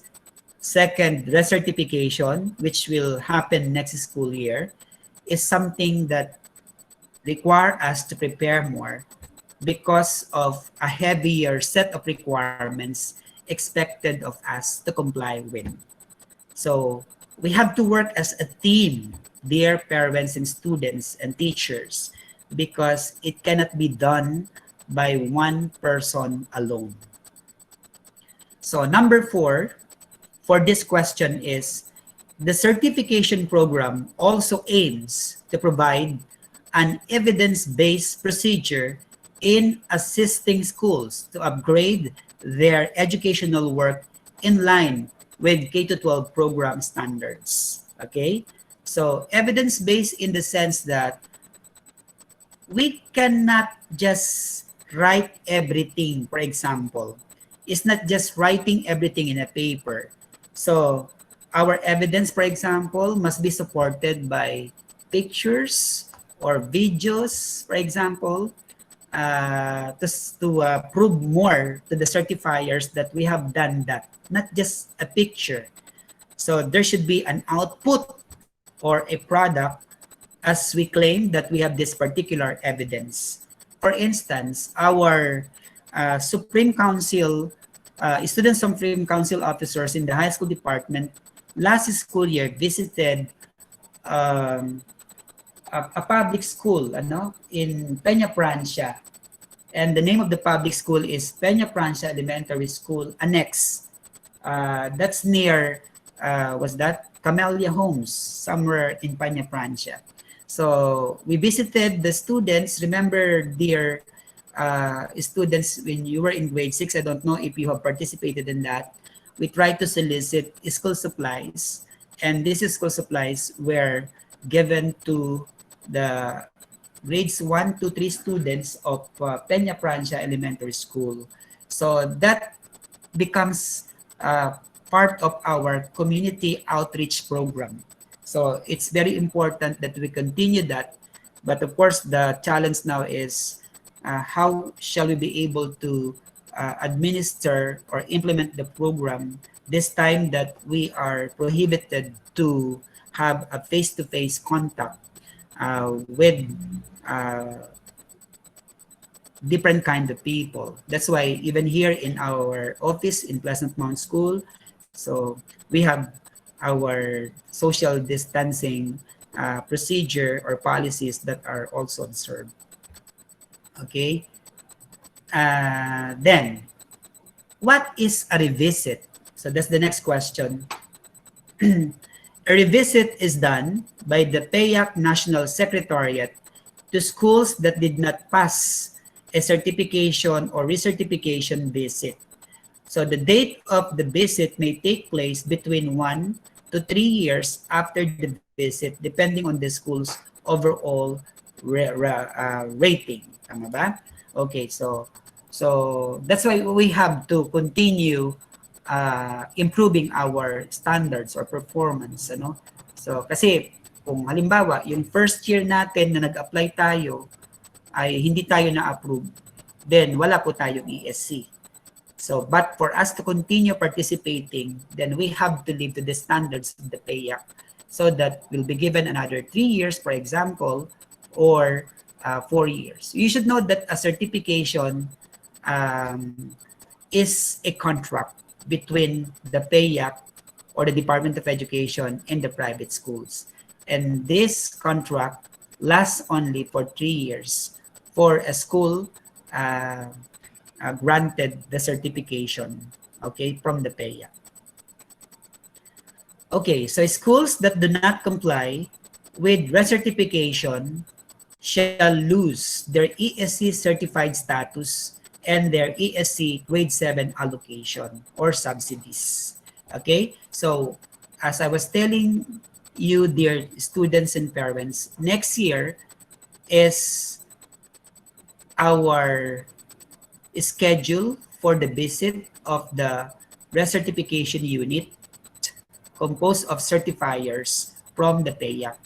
second recertification, which will happen next school year, is something that require us to prepare more because of a heavier set of requirements expected of us to comply with. So we have to work as a team, dear parents and students and teachers, because it cannot be done by one person alone. So number 4 for this question is, the certification program also aims to provide an evidence-based procedure in assisting schools to upgrade their educational work in line with K-12 program standards. Okay? So evidence-based in the sense that we cannot just write everything, for example. It's not just writing everything in a paper. So our evidence, for example, must be supported by pictures or videos, for example, to prove more to the certifiers that we have done that, not just a picture. So there should be an output or a product as we claim that we have this particular evidence. For instance, our Supreme Council, student Supreme Council officers in the high school department last school year visited a public school in Peña Francia. And the name of the public school is Peña Francia Elementary School Annex. That's near, was that? Camellia Homes, somewhere in Peña Francia. So we visited the students. Remember, dear students, when you were in grade 6, I don't know if you have participated in that. We tried to solicit school supplies, and these school supplies were given to the grades 1 to 3 students of Peña Francia Elementary School. So that becomes part of our community outreach program. So it's very important that we continue that. But of course, the challenge now is how shall we be able to administer or implement the program this time that we are prohibited to have a face-to-face contact with different kind of people. That's why even here in our office in Pleasant Mount School, so we have our social distancing procedure or policies that are also observed. Okay. Then, what is a revisit? So that's the next question. A revisit is done by the PAYAC National Secretariat to schools that did not pass a certification or recertification visit. So the date of the visit may take place between 1 to 3 years after the visit, depending on the school's overall rating. Tama ba? Okay, so that's why we have to continue improving our standards or performance. So kasi kung halimbawa, yung first year natin na nag-apply tayo ay hindi tayo na-approve, then wala po tayong ESC. So, but for us to continue participating, then we have to live to the standards of the PAYAC. So that will be given another 3 years, for example, or 4 years. You should know that a certification um, is a contract between the PAYAC or the Department of Education and the private schools. And this contract lasts only for 3 years for a school uh, granted the certification, okay, from the PAYAC. Okay, so schools that do not comply with recertification shall lose their ESC certified status and their ESC grade 7 allocation or subsidies. Okay, so as I was telling you, dear students and parents, next year is our schedule for the visit of the recertification unit composed of certifiers from the PAYAC.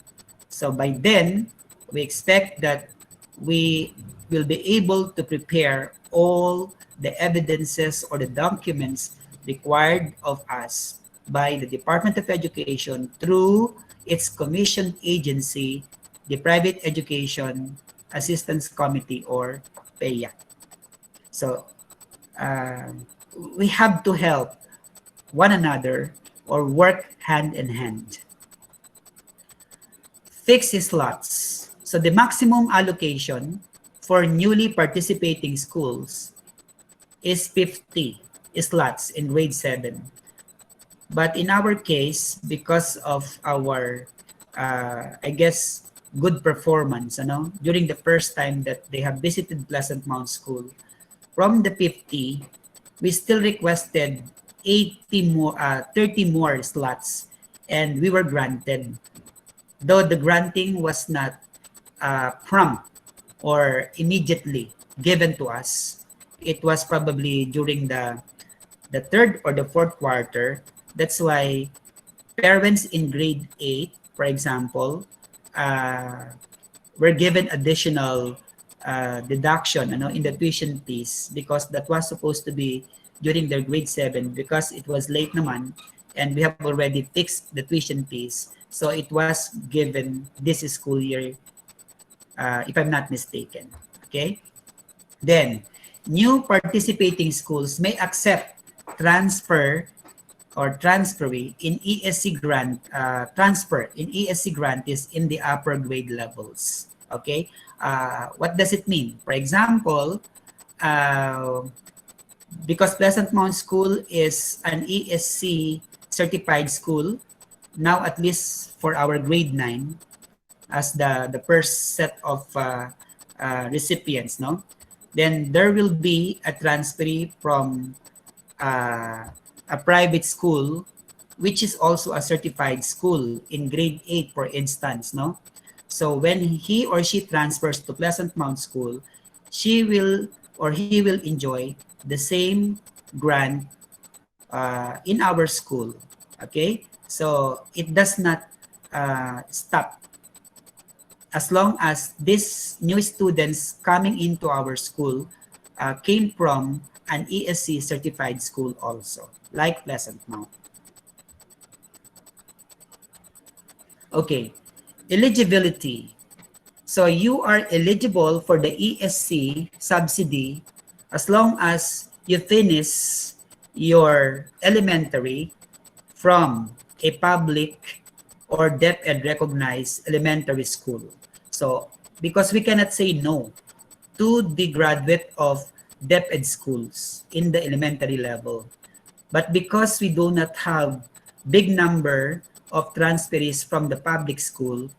So by then, we expect that we will be able to prepare all the evidences or the documents required of us by the Department of Education through its commissioned agency, the Private Education Assistance Committee or PAYAC. So we have to help one another or work hand in hand. Fixed slots. So the maximum allocation for newly participating schools is 50 slots in grade 7. But in our case, because of our, I guess, good performance, during the first time that they have visited Pleasant Mount School, from the 50, we still requested 30 more slots, and we were granted. Though the granting was not prompt or immediately given to us, it was probably during the third or the fourth quarter. That's why parents in grade 8, for example, were given additional deduction in the tuition fees, because that was supposed to be during their grade 7, because it was late naman and we have already fixed the tuition fees. So it was given this school year, if I'm not mistaken. Okay. Then, new participating schools may accept transfer or transferee in ESC grant. Transfer in ESC grant is in the upper grade levels. Okay. What does it mean? For example, because Pleasant Mount School is an ESC certified school, now at least for our grade 9, as the first set of recipients, then there will be a transferee from a private school, which is also a certified school in grade 8, for instance, So when he or she transfers to Pleasant Mount School, she will or he will enjoy the same grant in our school. Okay, so it does not stop as long as these new students coming into our school came from an ESC certified school also, like Pleasant Mount. Okay, eligibility. So you are eligible for the ESC subsidy as long as you finish your elementary from a public or DepEd recognized elementary school. So because we cannot say no to the graduate of DepEd schools in the elementary level, but because we do not have big number of transferees from the public school,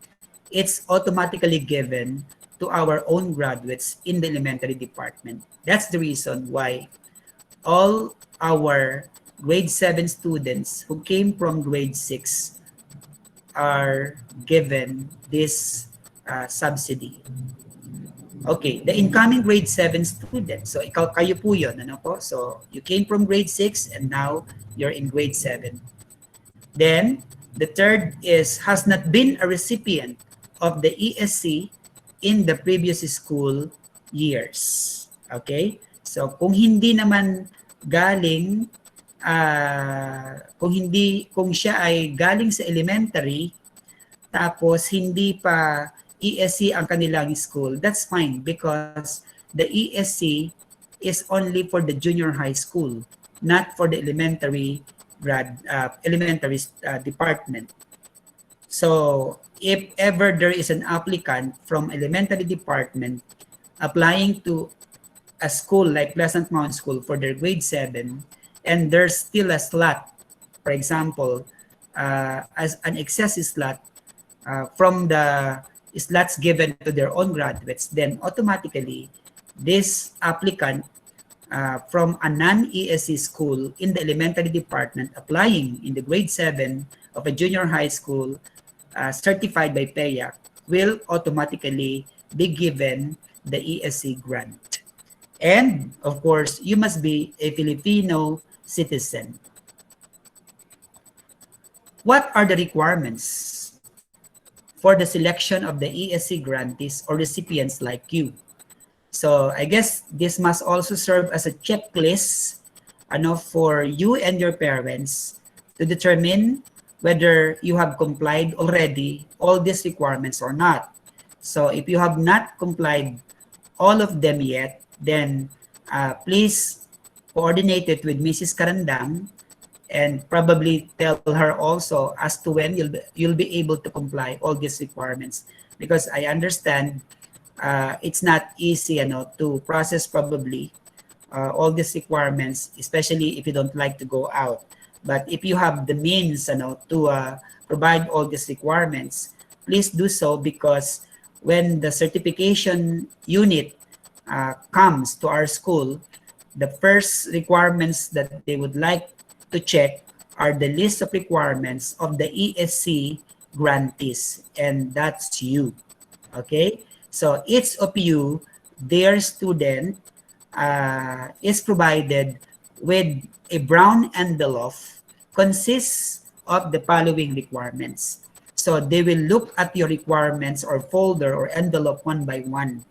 it's automatically given to our own graduates in the elementary department. That's the reason why all our grade 7 students who came from grade 6 are given this subsidy. Okay, the incoming grade 7 students. So kayo po yun, po? So you came from grade 6 and now you're in grade 7. Then the third is has not been a recipient of the ESC in the previous school years. Okay? So kung hindi naman galing kung siya ay galing sa elementary tapos hindi pa ESC ang kanilang school, that's fine because the ESC is only for the junior high school, not for the elementary department. So if ever there is an applicant from elementary department applying to a school like Pleasant Mountain School for their grade 7, and there's still a slot, for example, as an excess slot from the slots given to their own graduates, then automatically this applicant from a non-ESC school in the elementary department applying in the grade 7 of a junior high school certified by PEAC will automatically be given the ESC grant. And of course, you must be a Filipino citizen. What are the requirements for the selection of the ESC grantees or recipients like you? So I guess this must also serve as a checklist for you and your parents to determine whether you have complied already all these requirements or not. So if you have not complied all of them yet, then please coordinate it with Mrs. Karandang and probably tell her also as to when you'll be able to comply all these requirements, because I understand it's not easy to process probably all these requirements, especially if you don't like to go out. But if you have the means to provide all these requirements, please do so, because when the certification unit comes to our school, the first requirements that they would like to check are the list of requirements of the ESC grantees, and that's you. Okay, so each of you, their student is provided with a brown envelope consists of the following requirements. So they will look at your requirements or folder or envelope one by one.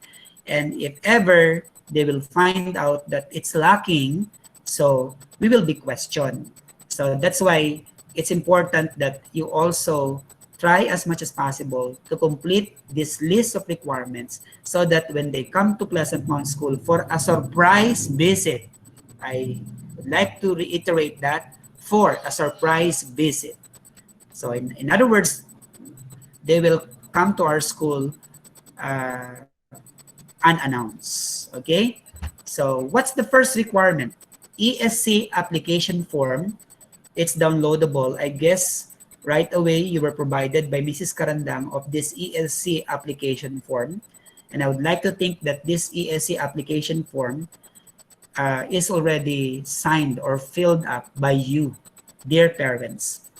And if ever they will find out that it's lacking, so we will be questioned. So that's why it's important that you also try as much as possible to complete this list of requirements so that when they come to Pleasant Mountain School for a surprise visit, I would like to reiterate that, for a surprise visit. So in other words, they will come to our school unannounced. Okay, so what's the first requirement? ESC application form. It's downloadable. I guess right away you were provided by Mrs. Karandang of this ESC application form, and I would like to think that this ESC application form is already signed or filled up by you, dear parents.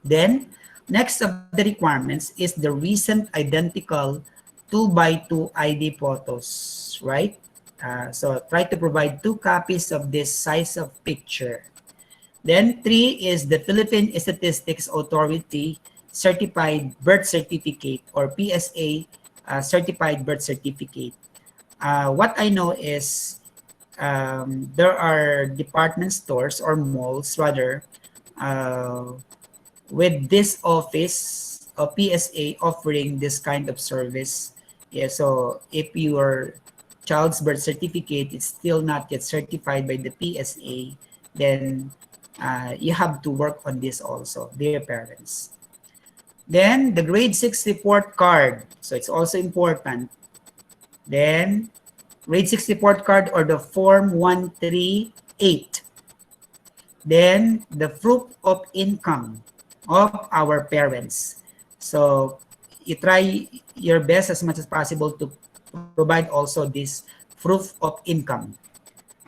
Then next of the requirements is the recent identical 2x2 ID photos, right? So try to provide 2 copies of this size of picture. Then 3 is the Philippine Statistics Authority certified birth certificate, or PSA certified birth certificate. What I know is there are department stores or malls rather with this office of PSA offering this kind of service. Yeah, so if your child's birth certificate is still not yet certified by the PSA, then you have to work on this also, dear parents. Then the grade 6 report card. So it's also important. Then grade 6 report card or the form 138. Then the proof of income of our parents. So you try your best as much as possible to provide also this proof of income.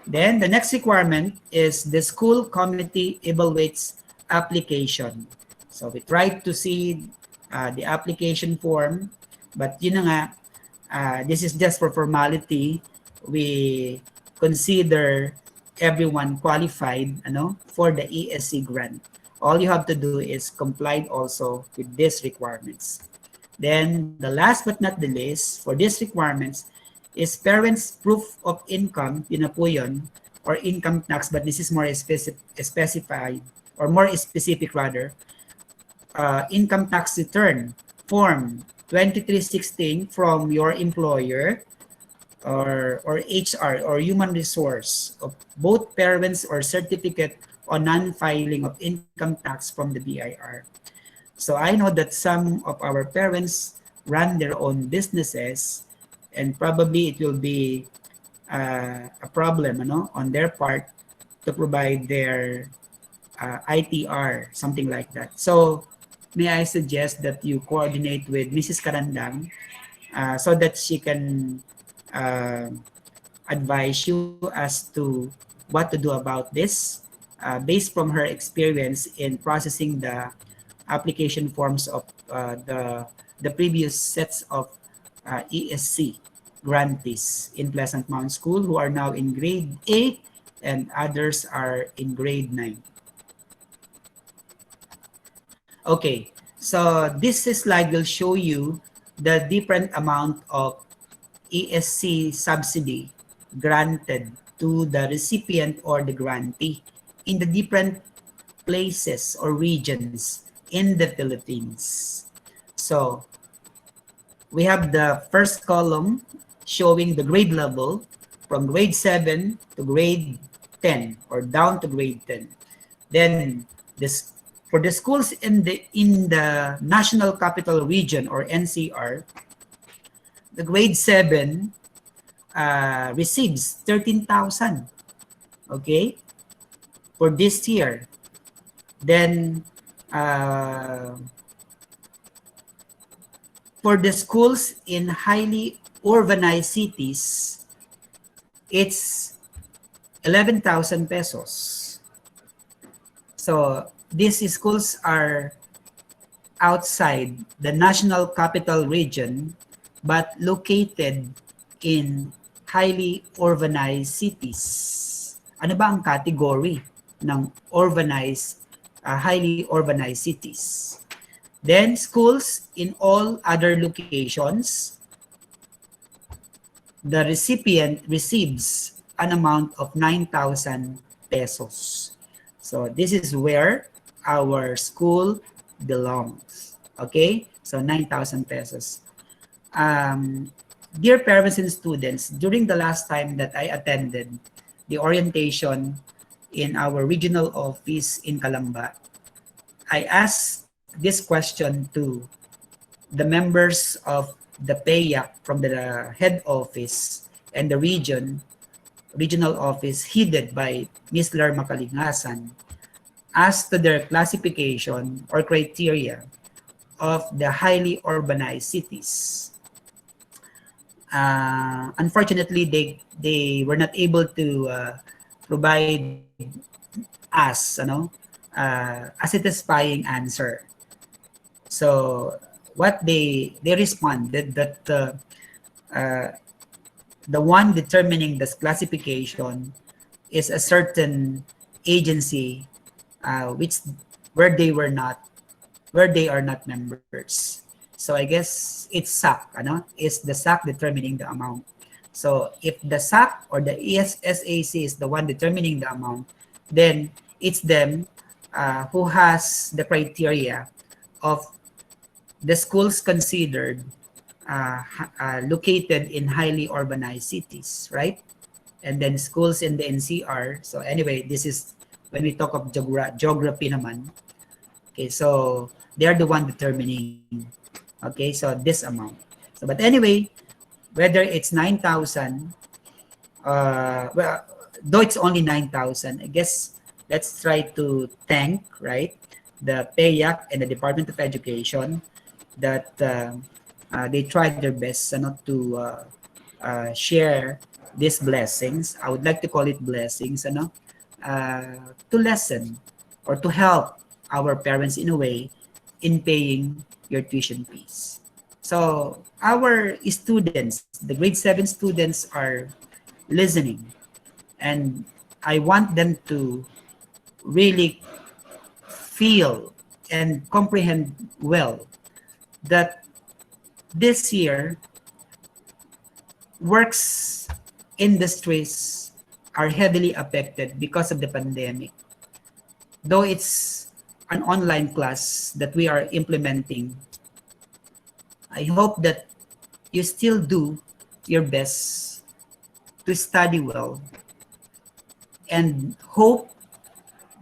Then the next requirement is the school committee evaluates application. So we try to see the application form, but yun na nga, this is just for formality. We consider everyone qualified for the ESC grant. All you have to do is comply also with these requirements. Then the last but not the least for these requirements is parents' proof of income, yun na po yun, or income tax, but this is more specified or more specific rather, income tax return Form 2316 from your employer or HR or human resource of both parents or certificate on non-filing of income tax from the BIR. So I know that some of our parents run their own businesses, and probably it will be a problem, on their part to provide their ITR, something like that. So may I suggest that you coordinate with Mrs. Karandang so that she can uh, advise you as to what to do about this based from her experience in processing the application forms of the previous sets of ESC grantees in Pleasant Mountain School who are now in grade 8 and others are in grade 9. Okay, so this slide will show you the different amount of ESC subsidy granted to the recipient or the grantee in the different places or regions in the Philippines. So we have the first column showing the grade level from grade 7 to grade 10 or down to grade 10. Then this for the schools in the National Capital Region or NCR, the grade 7 receives 13,000, okay, for this year. Then for the schools in highly urbanized cities, it's 11,000 pesos. So these schools are outside the National Capital Region but located in highly urbanized cities. Ano ba ang category ng highly urbanized cities? Then schools in all other locations, the recipient receives an amount of 9,000 pesos. So this is where our school belongs. Okay? So 9,000 pesos. Dear parents and students, during the last time that I attended the orientation in our regional office in Calamba, I asked this question to the members of the PAYAC from the head office and the regional office headed by Ms. Lar Makalingasan as to their classification or criteria of the highly urbanized cities. Unfortunately, they were not able to provide us a satisfying answer. So what they responded that the one determining this classification is a certain agency where they are not members. So I guess it's SAC, is the SAC determining the amount. So if the SAC or the ESSAC is the one determining the amount, then it's them who has the criteria of the schools considered located in highly urbanized cities, right? And then schools in the NCR. So anyway, this is when we talk of geography naman. Okay, so they are the one determining, okay, so this amount. So but anyway, whether it's 9,000, well, though it's only 9,000, I guess let's try to thank, right, the PAYAC and the Department of Education that they tried their best to share these blessings. I would like to call it blessings, to lessen or to help our parents in a way in paying your tuition fees. So our students, the grade 7 students are listening, and I want them to really feel and comprehend well that this year works industries are heavily affected because of the pandemic. Though it's an online class that we are implementing, I hope that you still do your best to study well and hope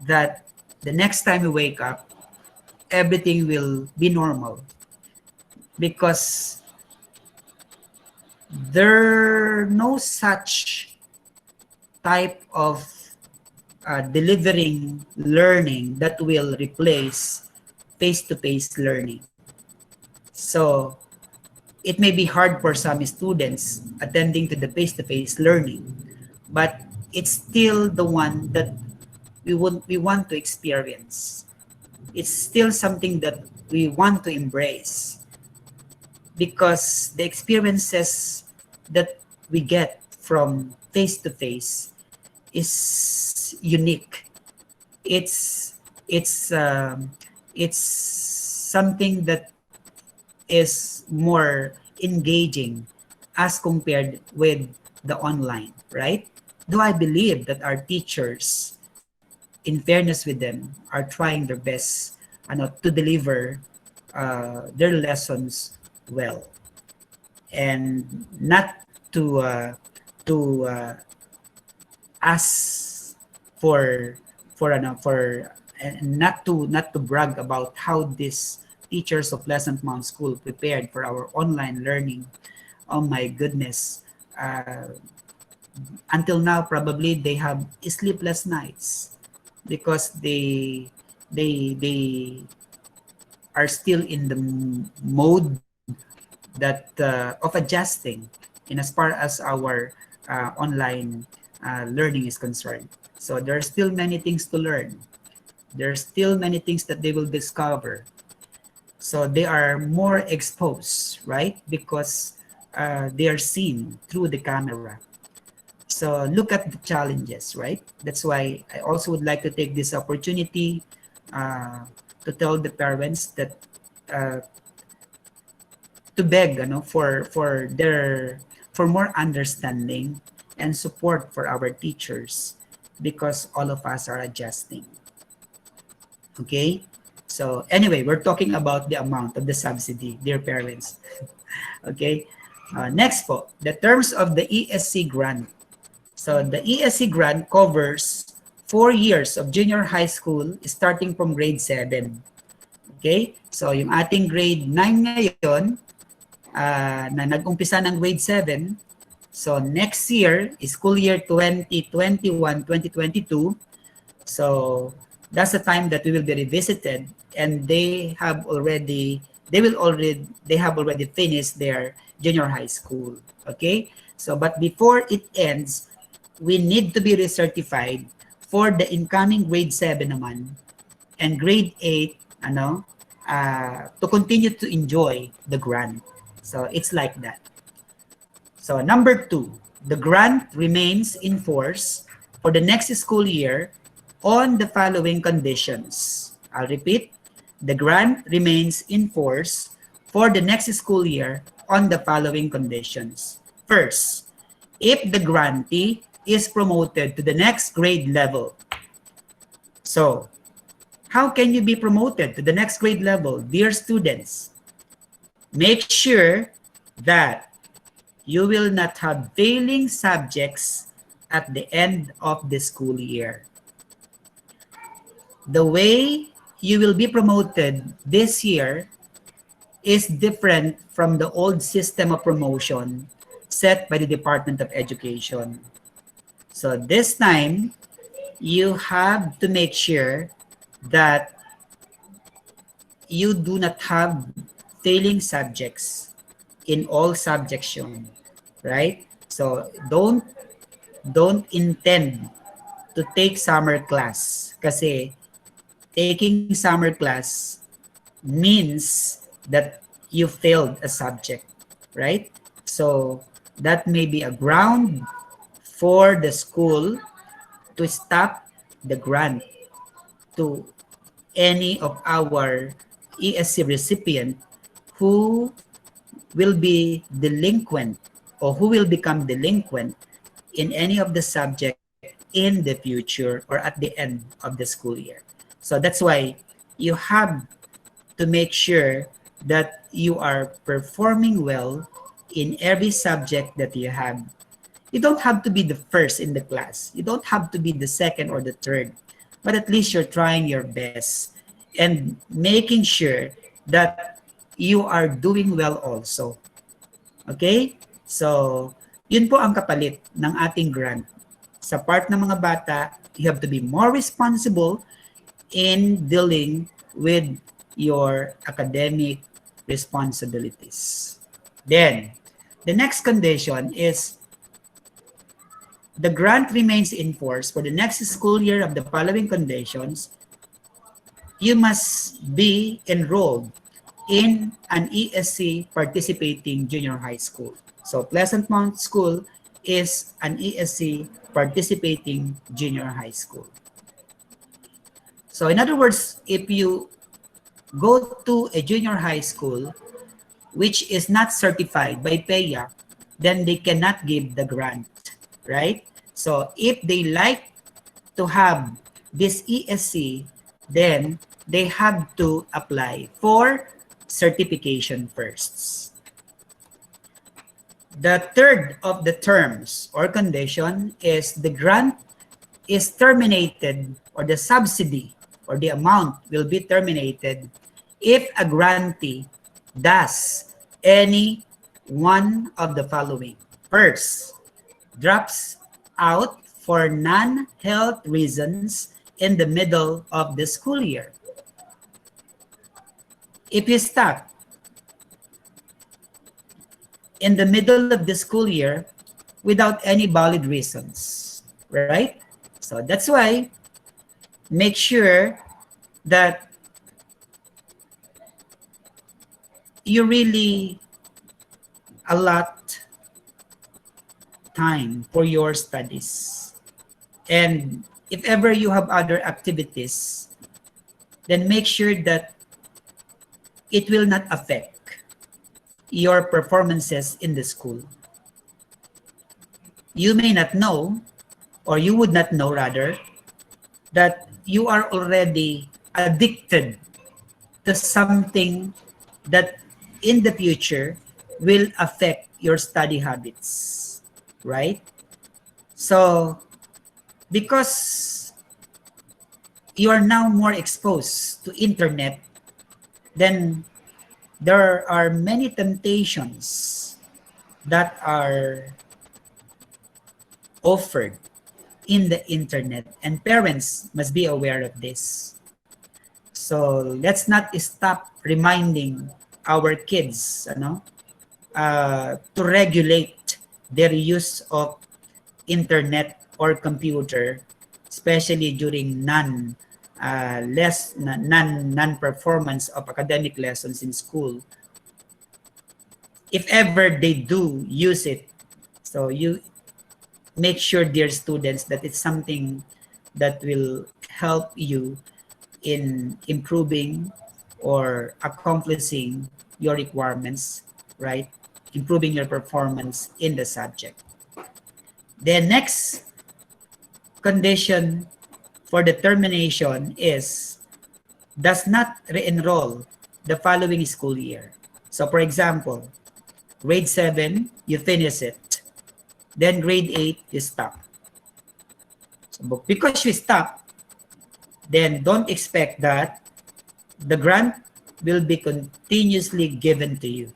that the next time you wake up, everything will be normal because there no such type of delivering learning that will replace face-to-face learning. So it may be hard for some students attending to the face-to-face learning, but it's still the one that we want to experience. It's still something that we want to embrace because the experiences that we get from face to face is unique. It's it's um, it's something that is more engaging as compared with the online, right? Though I believe that our teachers, in fairness with them, are trying their best to deliver their lessons well and not to to ask for for and not to brag about how these teachers of Pleasant Mount School prepared for our online learning. Oh my goodness. Until now probably they have sleepless nights because they are still in the mode that of adjusting in as far as our online learning is concerned. So there are still many things to learn. There are still many things that they will discover. So they are more exposed, right? Because they are seen through the camera. So look at the challenges, right? That's why I also would like to take this opportunity to tell the parents that uh, to beg for more understanding and support for our teachers because all of us are adjusting. Okay? So anyway, we're talking about the amount of the subsidy, dear parents. Okay? Next po, the terms of the ESC grant. So the ESC grant covers 4 years of junior high school starting from grade 7. Okay? So yung ating grade 9 ngayon, na nag-umpisa ng grade 7, so next year, school year 2021-2022, so that's the time that we will be revisited and they have already finished their junior high school. Okay? So but before it ends, we need to be recertified for the incoming grade 7 naman and grade 8 to continue to enjoy the grant. So it's like that. So number 2, the grant remains in force for the next school year on the following conditions. I'll repeat, the grant remains in force for the next school year on the following conditions. First, if the grantee is promoted to the next grade level. So, how can you be promoted to the next grade level, dear students? Make sure that you will not have failing subjects at the end of the school year. The way you will be promoted this year is different from the old system of promotion set by the Department of Education. So this time, you have to make sure that you do not have failing subjects in all subjection, right? So don't intend to take summer class kasi taking summer class means that you failed a subject, right? So that may be a ground for the school to stop the grant to any of our ESC recipient who will be delinquent or who will become delinquent in any of the subject in the future or at the end of the school year. So that's why you have to make sure that you are performing well in every subject that you have. You don't have to be the first in the class. You don't have to be the second or the third, but at least you're trying your best and making sure that you are doing well also. Okay? So, yun po ang kapalit ng ating grant. Sa part ng mga bata, you have to be more responsible in dealing with your academic responsibilities. Then, the next condition is the grant remains in force for the next school year of the following conditions. You must be enrolled in an ESC participating junior high school. So Pleasant Mount School is an ESC participating junior high school. So in other words, if you go to a junior high school which is not certified by PEA, then they cannot give the grant, right? So if they like to have this ESC, then they have to apply for certification first. The third of the terms or condition is the grant is terminated, or the subsidy or the amount will be terminated if a grantee does any one of the following. First, drops out for non-health reasons in the middle of the school year. If you stop in the middle of the school year without any valid reasons, right? So that's why make sure that you really allot time for your studies. And if ever you have other activities, then make sure that it will not affect your performances in the school. You may not know, or you would not know rather, that you are already addicted to something that in the future will affect your study habits, right? So, because you are now more exposed to internet, then there are many temptations that are offered in the internet, and parents must be aware of this. So let's not stop reminding our kids, to regulate their use of internet or computer, especially during non-performance of academic lessons in school. If ever they do use it, so you make sure, dear students, that it's something that will help you in improving or accomplishing your requirements, right? Improving your performance in the subject. The next condition for the termination is does not re-enroll the following school year. So for example, grade 7, you finish it. Then grade 8, you stop. So because you stop, then don't expect that the grant will be continuously given to you.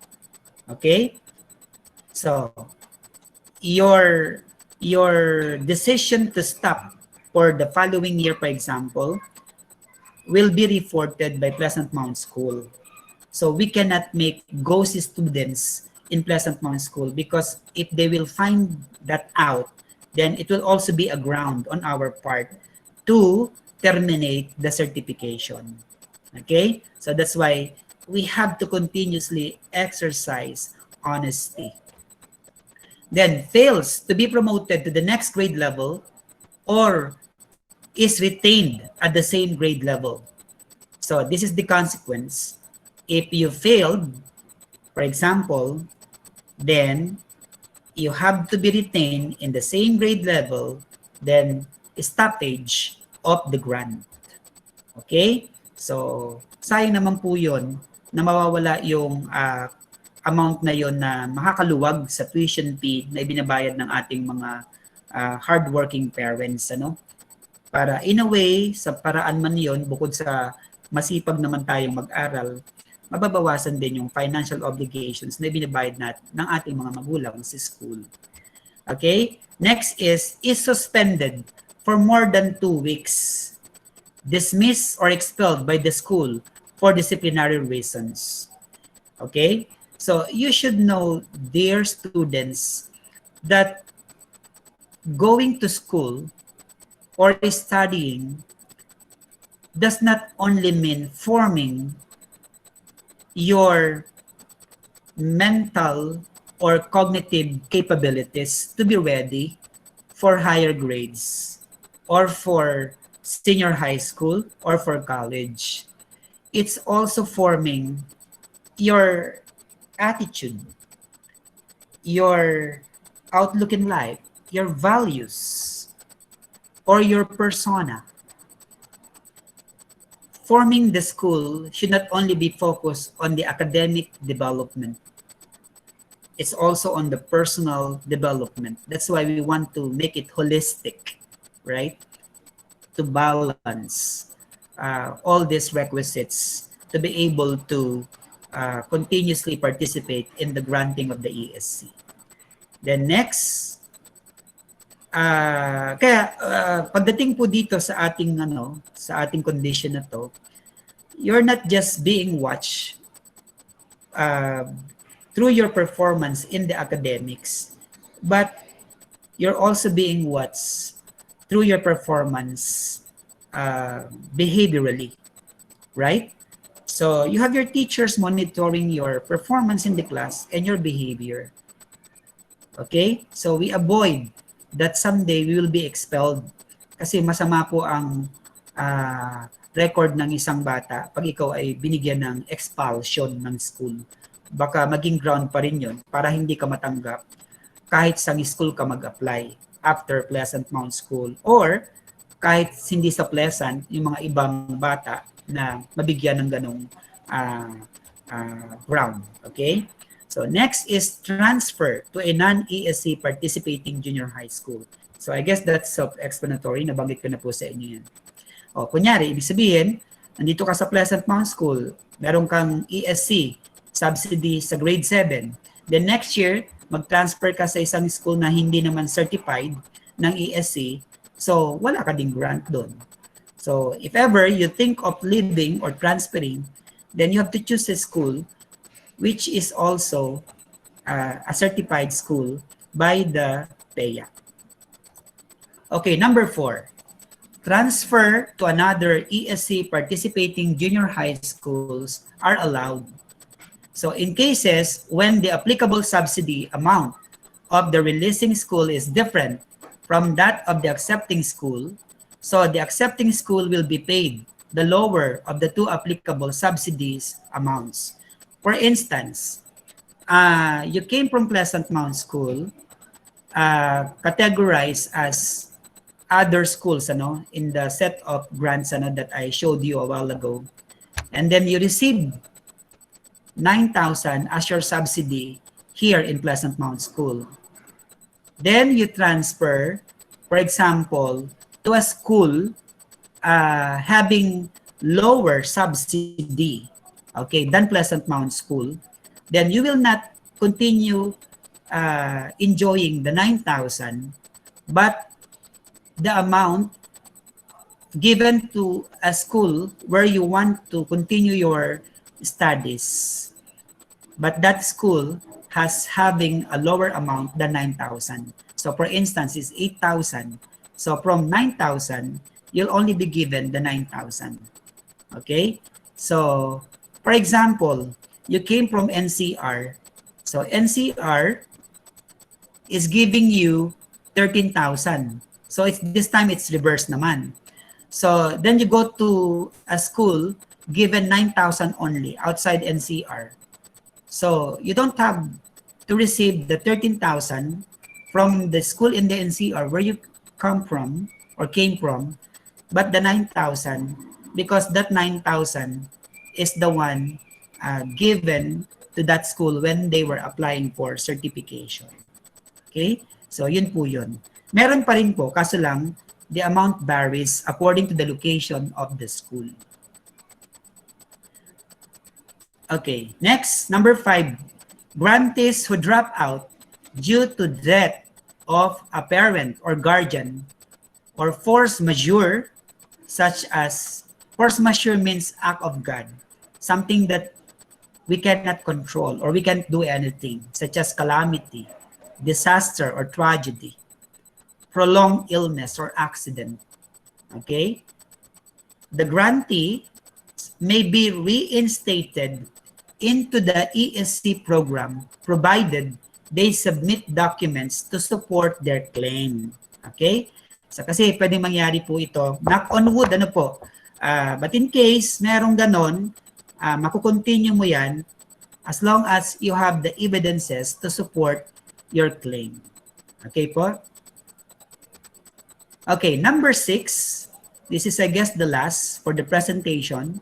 Okay? So your decision to stop for the following year, for example, will be reported by Pleasant Mount School. So we cannot make ghost students in Pleasant Mount School, because if they will find that out, then it will also be a ground on our part to terminate the certification. Okay? So that's why we have to continuously exercise honesty. Then fails to be promoted to the next grade level or is retained at the same grade level. So this is the consequence. If you failed, for example, then you have to be retained in the same grade level, then stoppage of the grant. Okay? So sayang naman po yun na mawawala yung amount na yon na makakaluwag sa tuition fee na ibinabayad ng ating mga hardworking parents, ano? Para in a way, sa paraan man yon, bukod sa masipag naman tayong mag-aral, mababawasan din yung financial obligations na binabayad ng ating mga magulang sa school. Okay? Next is suspended for more than 2 weeks, dismissed or expelled by the school for disciplinary reasons. Okay? So you should know, dear students, that going to school or studying does not only mean forming your mental or cognitive capabilities to be ready for higher grades or for senior high school or for college. It's also forming your attitude, your outlook in life, your values, or your persona. Forming the school should not only be focused on the academic development, it's also on the personal development. That's why we want to make it holistic, right? To balance all these requisites to be able to continuously participate in the granting of the ESC. Then next, pagdating po dito sa ating condition na to, you're not just being watched through your performance in the academics, but you're also being watched through your performance behaviorally, right? So you have your teachers monitoring your performance in the class and your behavior. Okay? So we avoid that someday we will be expelled. Kasi masama po ang record ng isang bata pag ikaw ay binigyan ng expulsion ng school. Baka maging ground pa rin yun para hindi ka matanggap kahit sa school ka mag-apply after Pleasant Mount School, or kahit hindi sa Pleasant, yung mga ibang bata na mabigyan ng ganong ground. Okay? So next is transfer to a non-ESC participating junior high school. So I guess that's self-explanatory. Nabanggit ko na po sa inyo yan. O, kunyari, ibig sabihin, nandito ka sa Pleasant Mount School, meron kang ESC subsidy sa grade 7. Then next year, mag-transfer ka sa isang school na hindi naman certified ng ESC, so wala ka ding grant doon. So if ever you think of leaving or transferring, then you have to choose a school which is also a certified school by the PEA. Okay, number 4. Transfer to another ESC participating junior high schools are allowed. So in cases when the applicable subsidy amount of the releasing school is different from that of the accepting school, so the accepting school will be paid the lower of the two applicable subsidies amounts. For instance, you came from Pleasant Mount School, categorized as other schools in the set of grants that I showed you a while ago, and then you received 9,000 as your subsidy here in Pleasant Mount School. Then you transfer, for example, to a school having lower subsidy, okay, than Pleasant Mount School. Then you will not continue enjoying the 9,000, but the amount given to a school where you want to continue your studies, but that school has having a lower amount than 9,000. So for instance, it's 8,000. So from 9,000, you'll only be given the 9,000. Okay? So for example, you came from NCR. So NCR is giving you 13,000. So this time it's reverse naman. So then you go to a school given 9,000 only outside NCR. So you don't have to receive the 13,000 from the school in the NCR where you come from or came from, but the 9,000, because that 9,000 is the one given to that school when they were applying for certification. Okay? So, yun po yun. Meron pa rin po, kaso lang, the amount varies according to the location of the school. Okay, next, number 5. Grantees who drop out due to death of a parent or guardian or force majeure, such as force majeure means act of God, something that we cannot control or we can't do anything, such as calamity, disaster or tragedy, prolonged illness or accident. Okay? The grantee may be reinstated into the ESC program provided they submit documents to support their claim. Okay? So kasi pwedeng mangyari po ito, knock on wood, ano po, but in case merong ganon, makukontinue mo yan as long as you have the evidences to support your claim. Okay po? Okay, number 6. This is, I guess, the last for the presentation.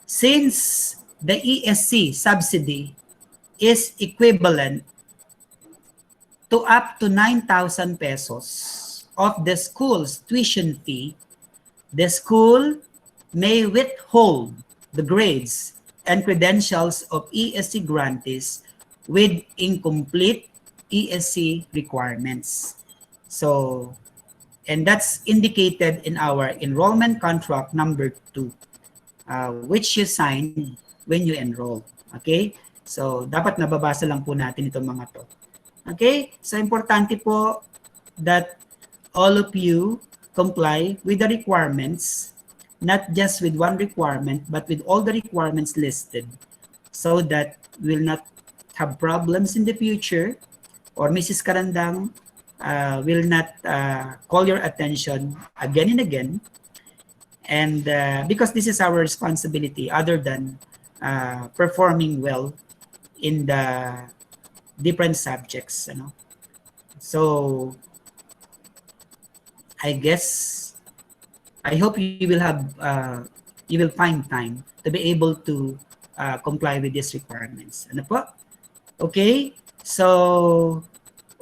Since the ESC subsidy is equivalent to up to 9,000 pesos of the school's tuition fee, the school may withhold the grades and credentials of ESC grantees with incomplete ESC requirements. So, and that's indicated in our enrollment contract number 2, which you signed when you enroll. Okay? So, dapat nababasa lang po natin itong mga to. Okay? So, importante po that all of you comply with the requirements, not just with one requirement, but with all the requirements listed so that we'll not have problems in the future or Mrs. Karandang will not call your attention again and again. And because this is our responsibility other than performing well in the different subjects, you know. So I guess I hope you will have you will find time to be able to comply with these requirements. Ano po? Okay, so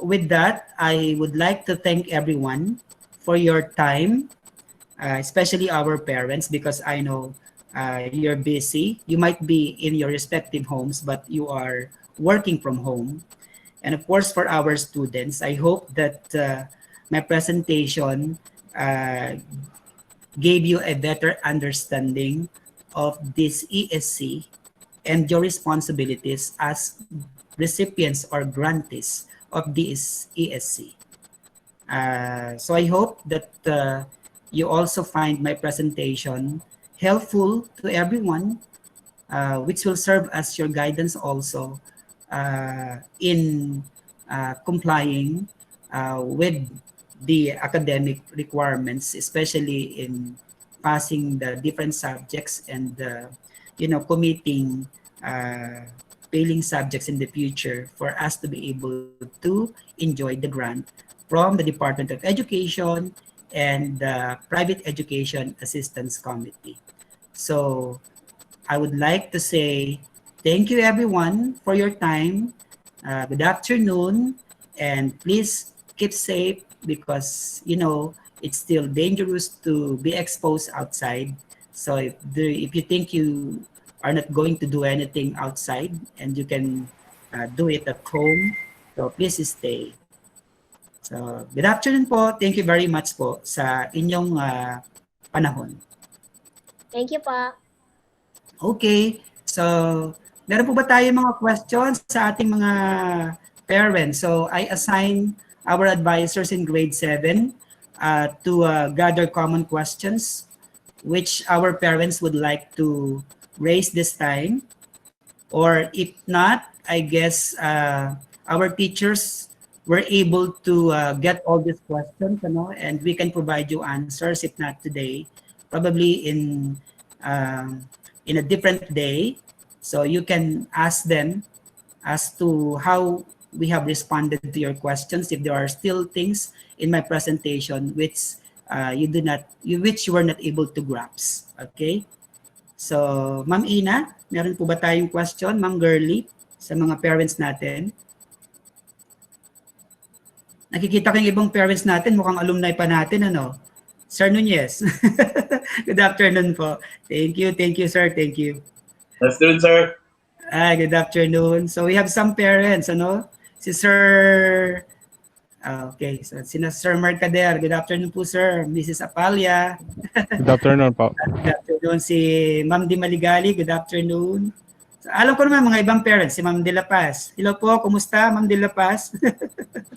with that, I would like to thank everyone for your time, especially our parents, because I know you're busy. You might be in your respective homes, but you are working from home. And of course, for our students, I hope that my presentation gave you a better understanding of this ESC and your responsibilities as recipients or grantees of this ESC. So I hope that you also find my presentation helpful to everyone, which will serve as your guidance also in complying with the academic requirements, especially in passing the different subjects and committing failing subjects in the future for us to be able to enjoy the grant from the Department of Education and the Private Education Assistance Committee. So I would like to say thank you everyone for your time. Good afternoon, and please keep safe because it's still dangerous to be exposed outside. So if you think you are not going to do anything outside and you can do it at home, so please stay. So good afternoon po. Thank you very much po sa inyong panahon. Thank you pa. Okay. So meron po ba tayo mga questions sa ating mga parents? So I assign our advisors in grade 7 to gather common questions which our parents would like to raise this time. Or if not, I guess our teachers were able to get all these questions, and we can provide you answers. If not today, probably in a different day. So you can ask them as to how we have responded to your questions. If there are still things in my presentation which you were not able to grasp. Okay. So, Ma'am Ina, meron po ba tayong question, Ma'am Girly, sa mga parents natin? Nakikita ko yung ibang parents natin, mukhang alumni pa natin, ano? Sir Nunez. Good afternoon po. Thank you, sir. Thank you. Good afternoon, sir. Good afternoon. So we have some parents, ano? Si Sir okay, so sina Sir Mercader. Good afternoon po, sir. Mrs. Apalia. Good afternoon po. Good afternoon si Ma'am Di Maligali. Good afternoon. So, alam ko naman mga ibang parents, si Ma'am De La Paz. Hello po, kumusta Ma'am De La Paz?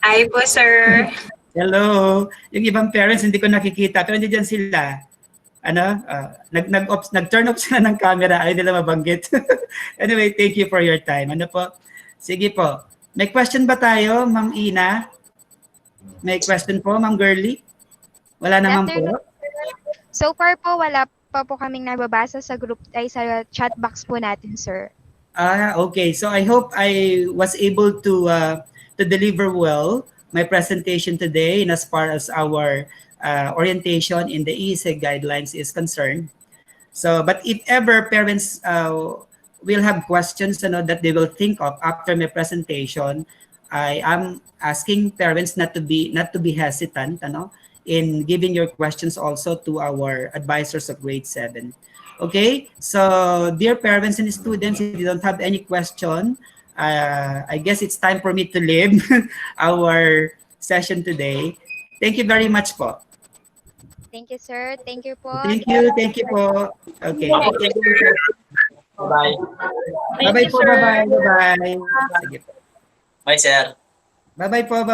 Hi po, sir. Hello. Yung ibang parents hindi ko nakikita pero nandiyan sila. Ano? Nag-turn off sila ng camera, ay nila mabanggit. Anyway, thank you for your time. Ano po? Sige po. May question ba tayo, Ma'am Ina? May question po, Ma'am Girly? Wala naman po. So far po, wala pa po kaming nababasa sa group ay sa chat box po natin, sir. Okay. So I hope I was able to deliver well my presentation today in as far as our orientation in the ESC guidelines is concerned. So, but if ever parents will have questions, that they will think of after my presentation, I am asking parents not to be hesitant, in giving your questions also to our advisors of grade 7. Okay, so dear parents and students, if you don't have any question, I guess it's time for me to leave our session today. Thank you very much po. Thank you, sir. Thank you po. Thank you po. Okay. Bye. Bye-bye po, bye-bye. Bye-bye. Sige po. Bye, sir. Bye-bye po, bye.